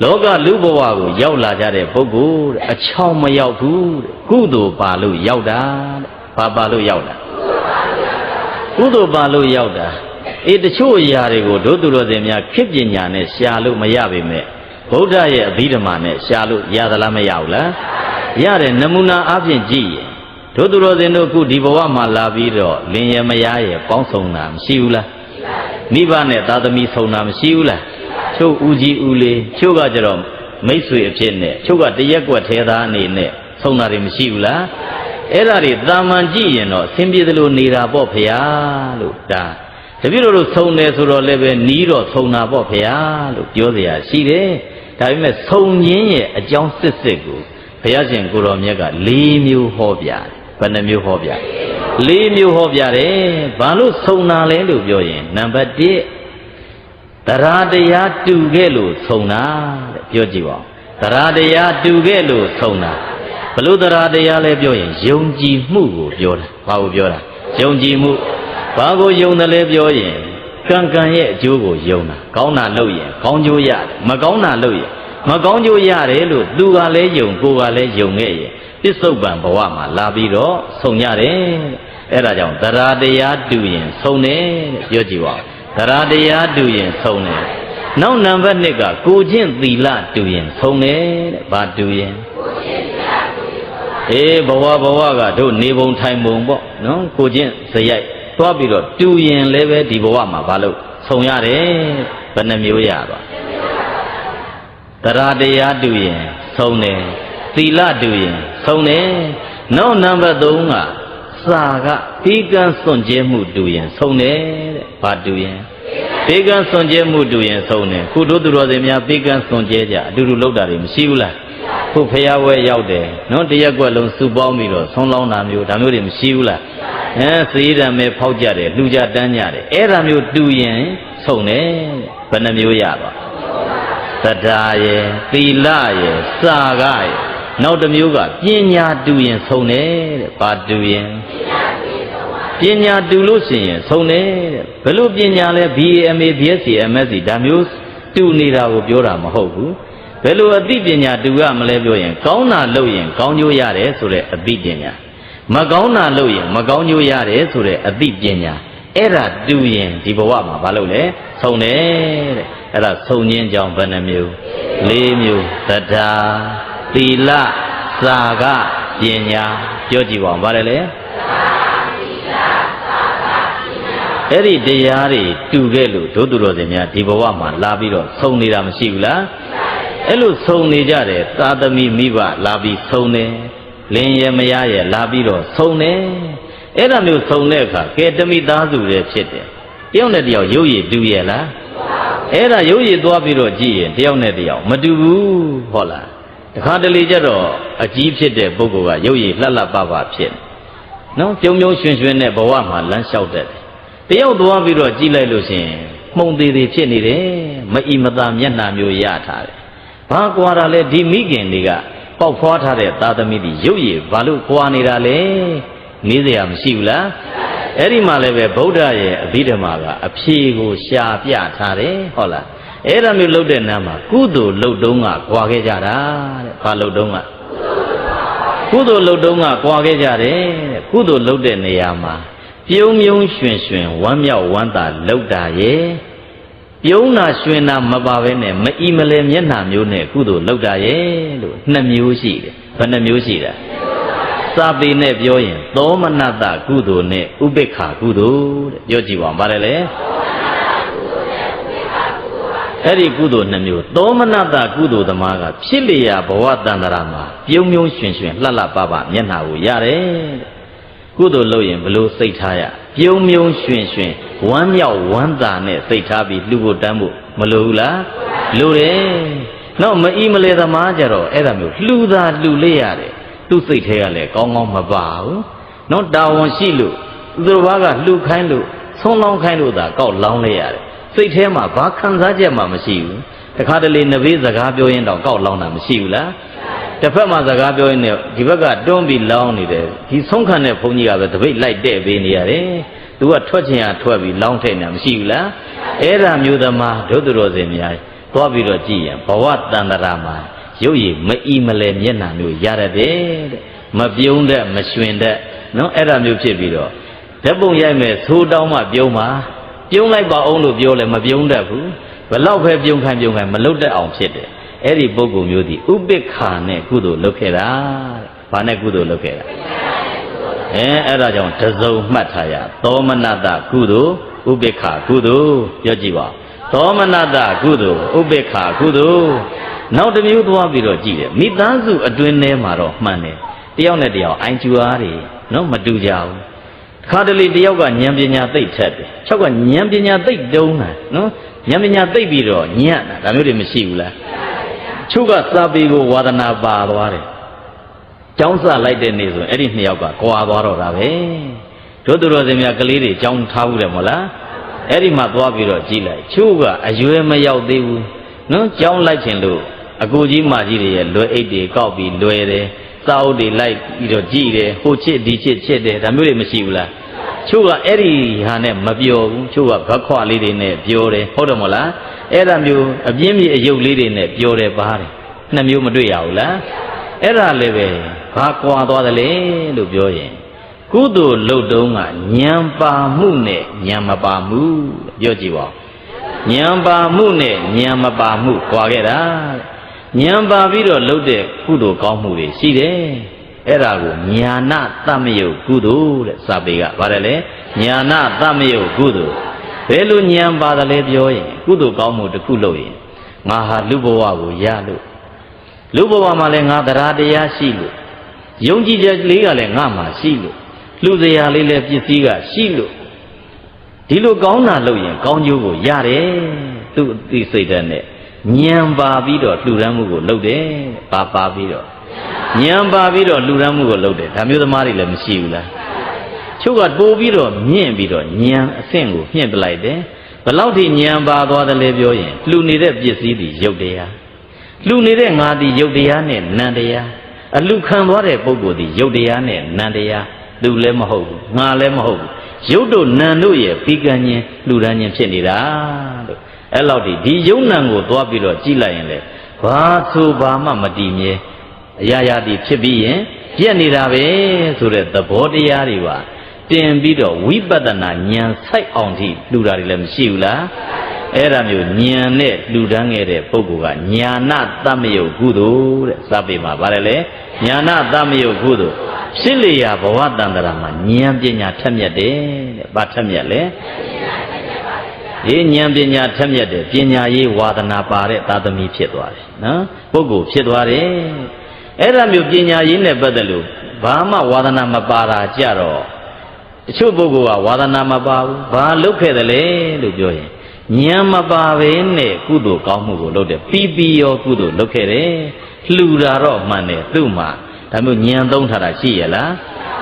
လောကလူဘဝကိုရောက်လာကြတဲ့ပုဂ္ဂိုလ်အချောင်မရောက်ဘူးကုသိုလ်ပါလို့ရောက်တာဘာပါလို့ရောက်တာကုသိုလ်ပါလို့ရောက်တာတချို့အရာတွေကိုဒုသူတော်စင်များခေပညာနဲ့ရှာလို့မရပေမဲ့ဗုဒ္ဓရဲ့အဘိဓမ္မာနဲ့ရှာလို့ရသလားမရဘူးလားရတယ်နမူနာအပြင်ကြည့်ရင်ဒုသူတော်စင်တို့ခုဒီဘဝမှာလာပြီးတော့လင်ရမယားရဲ့ပေါင်းဆောင်တာမရှိဘူးလားမိဘနဲ့သာသမီဆုံတာမရှိဘူးလားချို့ဦးကြီးဦးလေးချို့ကကြတော့မိတ်ဆွေအဖြစ်နဲ့ချို့ကတရက်ကွက်သေးသားအနေနဲ့ဆုံတာတွေမရှိဘူးလားအဲ့ဒါတွေတာမန်ကြည့်ရင်တော့အဆင်ပြေသလိုနေတာပေါ့ဖေဟာလို့ဒါတပည့်တော်တို့ဆုံတယ်ဆိုတော့လည်းပဲနီးတော့ဆုံတာပေါ့ဖေဟာလို့ပြောเสียရှိတယ်ဒါပေမဲ့ဆုံရင်းရဲ့အကြောင်းစစ်စစ်ကိုဘုရားရှင်ကိုတော်မြတ်က၄မျိုးဟောပြတယ်ဘယ်နှမျိုးဟောပြ၄မျိုးဟောပြတယ်ဘာလို့ဆုံတာလဲလို့ပြောရင်နံပါတ်1တရားတရားတူခဲ့လို့ဆုံတာတဲ့ပြောကြည့်ပါဦးတရားတရားတူခဲ့လို့ဆုံတာဘလို့တရားတရားလဲပြောရင်ယုံကြည်မှုကိုပြောတာဘာကိုပြောတာယုံကြည်မှုဘာကိုယုံတယ်လဲပြောရင်ကံကံရဲ့အကျိုးကိုယုံတာကောင်းတာလုပ်ရင်ကောင်းကျိုးရတယ်မကောင်းတာလုပ်ရင်မကောင်းကျိုးရတယ်လို့သူကလည်းယုံကိုယ်ကလည်းယုံခဲ့ရင်ပစ္စုပန်ဘဝမှာလာပြီးတော့ဆုံရတယ်အဲ့ဒါကြောင့်တရားတရားတူရင်ဆုံတယ်ပြောကြည့်ပါဦးတရားတရားတူရင်ဆုံးတယ်နောက်နံပါတ်2ကကိုချင်းသီလတူရင်ဆုံးတယ်တဲ့ဘာတူရင်ဘဝကတို့နေပုံထိုင်ပုံပေါ့နော်ကိုချင်းစရိုက်သွားပြီးတော့တူရင်လည်းပဲဒီဘဝမှာဘာလို့ဆုံးရတယ်ဘယ်နှမျိုးရပါတရားတရားတူရင်ဆုံးတယ်သီလတူရင်ဆုံးတယ်နောက်နံပါတ်3ကစာကဘေးကန်းစွန့်ကြဲမှုတူရင်ဆုံးတယ်တဲ့ဘာတူရင်ဘေးကန်းစွန့်ကြဲမှုတူရင်ဆုံးတယ်ခုတို့သူတော်စင်များဘေးကန်းစွန့်ကြဲကြအတူတူလောက်တာတွေမရှိဘူးလားခုဖျားဝဲရောက်တယ်နော်တရက်ကွက်လုံးစုပေါင်းပြီးတော့ဆုံးလောင်းတာမျိုးဒါမျိုးတွေမရှိဘူးလားစေးတံမဲဖောက်ကြတယ်လူကြတန်းကြတယ်အဲ့ဒါမျိုးတူရင်ဆုံးတယ်ဘယ်နှမျိုးရပါသဒ္ဒါရဲ့သီလရဲ့စာကရဲ့နောက်တစ်မျိုးကပညာတူရင်ဆုံးတယ်တဲ့ဘာတူရင်ပညာတူလို့ရှိရင်ဆုံးတယ်တဲ့ဘယ်လိုပညာလဲ BA BSc MSc ဒါမျိုးတူနေတာကိုပြောတာမဟုတ်ဘူးဘယ်လိုအသိပညာတူရမလဲပြောရင်ကောင်းတာလုပ်ရင်ကောင်းကျိုးရတယ်ဆိုတဲ့အသိပညာမကောင်းတာလုပ်ရင်မကောင်းကျိုးရတယ်ဆိုတဲ့အသိပညာအဲ့ဒါတူရင်ဒီဘဝမှာမလုပ်လဲဆုံးတယ်တဲ့အဲ့ဒါဆုံးခြင်းကြောင့်ဘယ်နှမျိုး၄မျိုးသဒ္ဒါသီလစာကပညာပြောကြည့်ပါဦးဗါတယ်လေအဲ့ဒီတရားတွေတူခဲ့လို့ဒုသူတော်စင်များဒီဘဝမှာလာပြီးတော့ဆုံနေတာမရှိဘူးလားအဲ့လိုဆုံနေကြတယ်သာသမီမိဘလာပြီးဆုံတယ်လင်ရမယားရဲ့လာပြီးတော့ဆုံတယ်အဲ့ဒါမျိုးဆုံတဲ့အခါကဲတမိသားစုတွေဖြစ်တယ်တယောက်နဲ့တယောက်ရုပ်ရည်တူရဲ့လားအဲ့ဒါရုပ်ရည်သွားပြီးတော့ကြည့်ရင်တယောက်နဲ့တယောက်မတူဘူးဟုတ်လားတခါတလေကျတော့အကြီးဖြစ်တဲ့ပုဂ္ဂိုလ်ကရုပ်ရည်လှလှပပဖြစ်နော်ပြုံပြုံရွှင်ရွှင်နဲ့ဘဝမှာလမ်းလျှောက်တတ်တယ်တယောက်သွားပြီးတော့ကြည့်လိုက်လို့ရှိရင်မှုန်သေးသေးဖြစ်နေတယ်မအီမသာမျက်နှာမျိုးရထားတယ်ဘာကွာတာလဲဒီမိခင်တွေကပေါက်ဖွားထားတဲ့သာသမီတွေရုပ်ရည်ဘာလို့ကွာနေတာလဲနေစရာမရှိဘူးလားအဲ့ဒီမှာလည်းပဲဗုဒ္ဓရဲ့အဘိဓမ္မာကအဖြေကိုရှာပြထားတယ်ဟုတ်လားအဲ့ဒါမျိုးလုပ်တဲ့နာမှာကုသိုလ်လုပ်တုံးကကွာခဲ့ကြတာတဲ့ဘာလုပ်တုံးကကုသိုလ်လုပ်တုံးကကွာခဲ့ကြတယ်တဲ့ကုသိုလ်လုပ်တဲ့နေရာမှာပြုံးမြုံရွှင်ရွှင်ဝမ်းမြောက်ဝမ်းသာလုပ်တာရဲ့ပြုံးတာရွှင်တာမပါဘဲနဲ့မအီမလဲမျက်နှာမျိုးနဲ့ကုသိုလ်လုပ်တာရဲ့လို့2မျိုးရှိတယ်ဘယ်နှမျိုးရှိတာစာပေနဲ့ပြောရင်သောမနတကုသိုလ်နဲ့ဥပိ္ပခာကုသိုလ်တဲ့ပြောကြည့်ပါဦးဗါတယ်လေအဲ့ဒီကုသိုလ်2မျိုးသောမနတကုသိုလ်သမားကဖြစ်လျာဘဝတန္တရာမှာပြုံးမြုံရွှင်ရွှင်လှလှပပမျက်နှာကိုရတယ်တဲ့ကုသိုလ်လုပ်ရင်ဘလို့စိတ်ထားရပြုံးမြုံရွှင်ရွှင်ဝမ်းမြောက်ဝမ်းသာနဲ့စိတ်ထားပြီးလှူဖို့တန်းဖို့မလိုဘူးလားလိုတယ်နောက်မအီမလဲသမားကြတော့အဲ့ဒါမျိုးလှူတာလှူလေးရတယ်သူ့စိတ်ထဲကလည်းကောင်းကောင်းမပါဘူးနော်တာဝန်ရှိလို့သူတို့ဘာကလှူခိုင်းလို့ဆုံးလောင်းခိုင်းလို့သာကောက်လောင်းလိုက်ရတယ်စိတ်ထဲမှာဘာခံစားချက်မှမရှိဘူးတခါတလေနဘေးစကားပြောရင်တော့ကောက်လောင်းတာမရှိဘူးလားတစ်ဖက်မှာစကားပြောရင်ဒီဘက်ကတွန်းပြီးလောင်းနေတယ်ဒီဆုံးခံတဲ့ဘုန်းကြီးကပဲတပိတ်လိုက်တဲ့ပေးနေရတယ်သူကထွက်ချင်ရထွက်ပြီးလောင်းထည့်နေတာမရှိဘူးလားအဲ့ဒါမျိုးသမားဒုသူတော်စင်များ သွားပြီးတော့ကြည့်ရင်ဘဝတန်တရာမှာရုပ်ရည်မအီမလဲမျက်နှာမျိုးရရတယ်တဲ့မပြုံးတဲ့မရွှင်တဲ့နော်အဲ့ဒါမျိုးဖြစ်ပြီးတော့ဓာတ်ပုံရိုက်မယ်သိုးတောင်းမှပြုံးပါပြုံးလိုက်ပါအောင်လို့ပြောလဲမပြုံးတတ်ဘူးဘလောက်ပဲပြုံးခိုင်းမလုတ်တတ်အောင်ဖြစ်တယ်အဲ့ဒီပုဂ္ဂိုလ်မျိုးဒီဥပိ္ပခာနဲ့ကုသိုလ်လုပ်ခဲ့တာဘာနဲ့ကုသိုလ်လုပ်ခဲ့တာအဲ့ဒါကြောင့်တစုံမှတ်ထားရသောမနတကုသိုလ်ဥပိ္ပခာကုသိုလ်ပြောကြည့်ပါသောမနတကုသိုလ်ဥပိ္ပခာကုသိုလ်နောက်တစ်မျိုးသွားပြီးတော့ကြည့်တယ်မိသားစုအတွင်းထဲမှာတော့မှန်တယ်တယောက်နဲ့တယောက်အိုင်ကျူအားတွေနော်မတူကြဘူးခါတလေတယောက်ကဉာဏ်ပညာသိပ်ထက်တယ်၆ကဉာဏ်ပညာသိပ်တုံးတာနော်ဉာဏ်ပညာသိပ်ပြီးတော့ညံ့တာဒါမျိုးတွေမရှိဘူးလားချုပ်ကစာပေကိုဝါဒနာပါသွားတယ်ကျောင်းစလိုက်တဲ့နေ့ဆိုရင်အဲ့ဒီနှစ်ယောက်ကကွာသွားတော့တာပဲတို့သူတော်စင်များကလေးတွေကျောင်းထားဘူးတယ်မဟုတ်လားအဲ့ဒီမှာသွားပြီးတော့ကြည့်လိုက်ချုပ်ကအရွယ်မရောက်သေးဘူးနော်ကျောင်းလိုက်ခြင်းလို့အကိုကြီးမကြီးတွေရဲ့လွယ်အိတ်တွေကောက်ပြီးလွယ်တယ်စာအုပ်တွေလိုက်ပြီးတော့ကြည့်တယ်ဟိုချစ်ဒီချစ်ချစ်တယ်ဒါမျိုးတွေမရှိဘူးလားချို့ကအဲ့ဒီဟာနဲ့မပြောဘူးချို့ကဘက်ခွလေးတွေနဲ့ပြောတယ်ဟုတ်တယ်မဟုတ်လားအဲ့ဒါမျိုးအပြင်းပြေအယုတ်လေးတွေနဲ့ပြောတယ်ပါတယ်နှစ်မျိုးမတွေ့ရဘူးလားအဲ့ဒါလည်းပဲဘာကွာသွားတယ်လေလို့ပြောရင်ကုသိုလ်လုပ်တုံးကဉာဏ်ပါမှုနဲ့ဉာဏ်မပါမှုပြောကြည့်ပါဉာဏ်ပါမှုနဲ့ဉာဏ်မပါမှုကွာခဲ့တာဉာဏ်ပါပြီးတော့လုပ်တဲ့ကုသိုလ်ကောင်းမှုတွေရှိတယ်အဲ့ဒါကိုညာနာတမယုတ်ကုသိုလ်တဲ့စာပေကဗါတယ်လေညာနာတမယုတ်ကုသိုလ်ဘယ်လိုဉာဏ်ပါတယ်လဲပြောရင်ကုသိုလ်ကောင်းမှုတစ်ခုလုပ်ရင်ငါဟာလူဘဝကိုရလို့လူဘဝမှာလည်းငါတရားတရားရှိလို့ယုံကြည်ချက်လေးကလည်းငါမှာရှိလို့လူစရာလေးလည်းပစ္စည်းကရှိလို့ဒီလိုကောင်းတာလုပ်ရင်ကောင်းကျိုးကိုရတယ်သူ့အသိစိတ်ဓာတ်နဲ့ဉာဏ်ပါပြီးတော့လှူဒန်းမှုကိုလုပ်တယ်ပါပြီးတော့ဉာဏ်ပါပြီးတော့လှူဒန်းမှုကိုလုပ်တယ်ဒါမျိုးသမားတွေလည်းမရှိဘူးလားချုပ်ကပိုးပြီးတော့မြင့်ပြီးတော့ဉာဏ်အဆင့်ကိုမြင့်ပလိုက်တယ်ဘယ်လောက်ထိဉာဏ်ပါသွားတယ်လဲပြောရင်လှူနေတဲ့ပစ္စည်းတွေရုပ်တရားလှူနေတဲ့ငါသည်ရုပ်တရားနဲ့နံတရားအလှခံသွားတဲ့ပုဂ္ဂိုလ်သည်ရုပ်တရားနဲ့နံတရားသူလည်းမဟုတ်ဘူးငါလည်းမဟုတ်ဘူးရုပ်တို့နံတို့ရဲ့ပြီးကံခြင်းလှူဒန်းခြင်းဖြစ်နေတာလို့အဲ့လောက်ဒီယုံနံကိုသွားပြီးတော့ကြည့်လိုက်ရင်လေဘာဆိုဘာမှမတည်မြဲအရာရာဒီဖြစ်ပြီးရင်ပြက်နေတာပဲဆိုတဲ့သဘောတရားတွေပါတင်ပြီးတော့ဝိပဿနာဉာဏ်ဆိုင်အောင်ထိလှူတာတွေလည်းမရှိဘူးလားအဲ့ဒါမျိုးဉာဏ်နဲ့လှူဒန်းခဲ့တဲ့ပုဂ္ဂိုလ်ကညာနာတမယုတ်ကုသိုလ်တဲ့စာပေမှာဗါတယ်လေညာနာတမယုတ်ကုသိုလ်ဖြစ်လျာဘဝတန်တရာမှာဉာဏ်ပညာထက်မြက်တယ်တဲ့ဘာထက်မြက်လဲဒီဉာဏ်ပညာထက်မြက်တယ်ပညာရေးဝါဒနာပါတဲ့သာသမီဖြစ်သွားတယ်နော်ပုဂ္ဂိုလ်ဖြစ်သွားတယ်အဲ့ဒါမျိုးပညာရေးနဲ့ပတ်သက်လို့ဘာမှဝါဒနာမပါတာကြတော့တချို့ပုဂ္ဂိုလ်ကဝါဒနာမပါဘူးဘာလုပ်ခဲ့တယ်လဲလို့ပြောရင်ဉာဏ်မပါဘဲနဲ့ကုသိုလ်ကောင်းမှုကိုလုပ်တယ်ပြီးရောကုသိုလ်လုပ်ခဲ့တယ်လှူတာတော့မှန်တယ်သူ့မှာဒါမျိုးဉာဏ်သုံးထားတာရှိရလား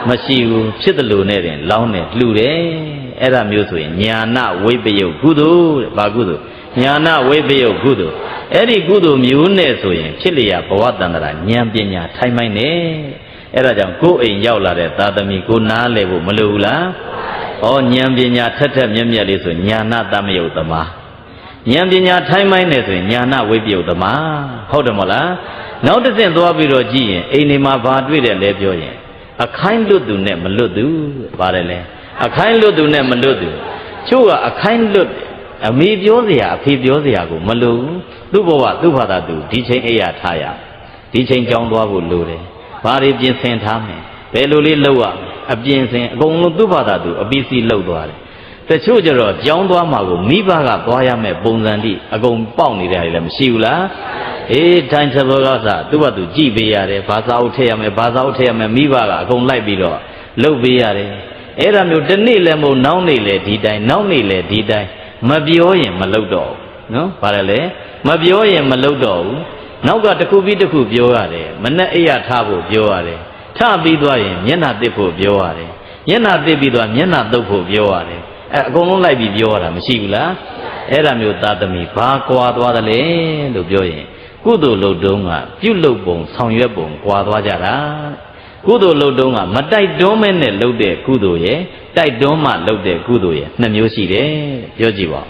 မရှိဘူးဖြစ်တယ်လို့နဲ့တင်လောင်းတယ်လှူတယ်အဲ့ဒါမျိုးဆိုရင်ညာနာဝိပယုတ်ကုသိုလ်တဲ့ဘာကုသိုလ်ညာနာဝိပယုတ်ကုသိုလ်အဲ့ဒီကုသိုလ်မျိုးနဲ့ဆိုရင်ဖြစ်လျာဘဝတန်တရာဉာဏ်ပညာထိုင်မိုင်းနေအဲ့ဒါကြောင့်ကိုယ်အိမ်ရောက်လာတဲ့သာသမီကိုနားလည်ဖို့မလိုဘူးလားဩဉာဏ်ပညာထက်မြက်မြက်လေးဆိုညာနာတမယုတ်သမားဉာဏ်ပညာထိုင်မိုင်းနေဆိုရင်ညာနာဝိပယုတ်သမားဟုတ်တယ်မဟုတ်လားနောက်တစ်ဆင့်သွားပြီးတော့ကြည့်ရင်အိမ်ဒီမှာဘာတွေ့တယ်လဲပြောရင်အခိုင်းလွတ်သူနဲ့မလွတ်သူပါတယ်လေအခိုင်းလွတ်သူနဲ့မလွတ်သူချို့ကအခိုင်းလွတ်အမေပြောစရာအဖေပြောစရာကိုမလိုဘူးသူ့ဘဝသူ့ဘာသာသူဒီချိန်အိယာထားရဒီချိန်ကြောင်းသွားဖို့လိုတယ်ဘာတွေပြင်ဆင်ထားမယ်ဘယ်လိုလေးလုပ်ရအပြင်ဆင်အကုန်လုံးသူ့ဘာသာသူအပီစီလုပ်သွားတယ်တချို့ကျတော့ကြောင်းသွားမှာကိုမိဘကသွားရမယ်ပုံစံတိအကုန်ပေါက်နေတဲ့ဟာတွေလည်းမရှိဘူးလားထိုင်သဘောကစားသူ့ဘာသူကြည့်ပေးရတယ်ဘာသာအုပ်ထည့်ရမယ်ဘာသာအုပ်ထည့်ရမယ်မိဘကအကုန်လိုက်ပြီးတော့လုပ်ပေးရတယ်အဲ့ဒါမျိုးတစ်နေ့လည်းမဟုတ်နောက်နေ့လည်းဒီတိုင်းနောက်နေ့လည်းဒီတိုင်းမပြောရင်မလုပ်တော့ဘူးနော်ဘာလဲမပြောရင်မလုပ်တော့ဘူးနောက်ကတစ်ခုပြီးတစ်ခုပြောရတယ်မနဲ့အိယာထားဖို့ပြောရတယ်ထပြီးသွားရင်မျက်နှာတစ်ဖို့ပြောရတယ်မျက်နှာတစ်ပြီးသွားမျက်နှာတုပ်ဖို့ပြောရတယ်အကုန်လုံးလိုက်ပြီးပြောရတာမရှိဘူးလားအဲ့ဒါမျိုးသာသမီဘာကွာသွားတယ်လဲလို့ပြောရင်ကုသိုလ်လုပ်တုံးကပြုလုပ်ပုံဆောင်ရွက်ပုံကွာသွားကြတာကုသိုလ်လုပ်တုံးကမတိုက်တွန်းမဲ့နဲ့လုပ်တဲ့ကုသိုလ်ရဲ့တိုက်တွန်းမှလုပ်တဲ့ကုသိုလ်ရဲ့နှစ်မျိုးရှိတယ်ပြောကြည့်ပါ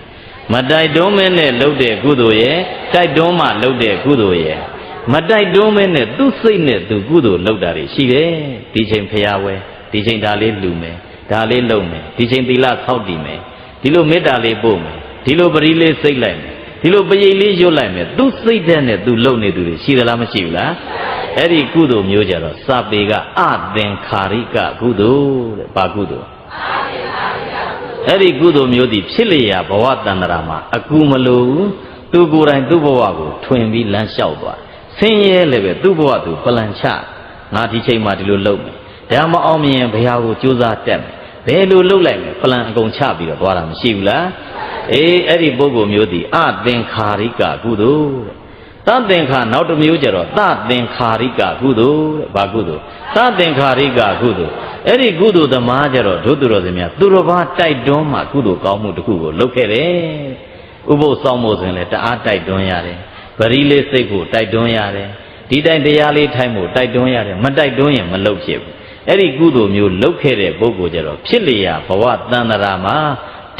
မ မတိုက်တွန်းမဲနဲ့လှုပ်တဲ့ကုသိုလ်ရဲ့တိုက်တွန်းမှလှုပ်တဲ့ကုသိုလ်ရဲ့မတိုက်တွန်းမဲနဲ့သူ့စိတ်နဲ့သူကုသိုလ်လှုပ်တာတွေရှိတယ်ဒီချိန်ဖျားဝဲဒီချိန်ဒါလေးလှူမယ်ဒါလေးလုပ်မယ်ဒီချိန်သီလဆောက်တည်မယ်ဒီလိုမေတ္တာလေးပို့မယ်ဒီလိုပရိလေးစိတ်လိုက်မယ်ဒီလိုပရိလေးရွတ်လိုက်မယ်သူစိတ်တဲ့နဲ့သူလှုပ်နေသူတွေရှိသလားမရှိဘူးလားအဲ့ဒီကုသိုလ်မျိုးကြတော့စာပေကအသင်္ခါရိကကုသိုလ်တဲ့ဘာကုသိုလ်အဲ့ဒီကုသိုလ်မျိုးဒီဖြစ်လျာဘဝတန္တရာမှာအကူမလိုဘူးသူကိုယ်တိုင်သူ့ဘဝကိုထွင်ပြီးလမ်းလျှောက်သွားဆင်းရဲလည်းပဲသူ့ဘဝသူပလန်ချငါဒီချိန်မှာဒီလိုလုပ်မယ်ဒါမှမအောင်မြင်ဘုရားကိုကြိုးစားတက်မယ်ဘယ်လိုလုပ်လိုက်မယ်ပလန်အကုန်ချပြီးတော့သွားတာမရှိဘူးလားအေးအဲ့ဒီပုဂ္ဂိုလ်မျိုးဒီအသင်္ခါရိကကုသိုလ်တဲ့သသင်္ခါနောက်တစ်မျိုးကျတော့သသင်္ခါရိကကုသိုလ်တဲ့ဘာကုသိုလ်သသင်္ခါရိကကုသိုလ်အဲ့ဒီကုသိုလ်သမားကျတော့ဒုသူတော်စင်များသူတော်ဘာတိုက်တွန်းမှကုသိုလ်ကောင်းမှုတစ်ခုကိုလုပ်ခဲ့တယ်ဥပုသ်ဆောင်ဖို့ဆိုရင်လည်းတအားတိုက်တွန်းရတယ်ပရိလေးစိတ်ဖို့တိုက်တွန်းရတယ်ဒီတိုင်တရားလေးထိုင်ဖို့တိုက်တွန်းရတယ်မတိုက်တွန်းရင်မလုပ်ဖြစ်ဘူးအဲ့ဒီကုသိုလ်မျိုးလုပ်ခဲ့တဲ့ပုဂ္ဂိုလ်ကျတော့ဖြစ်လျာဘဝတန်တရာမှာ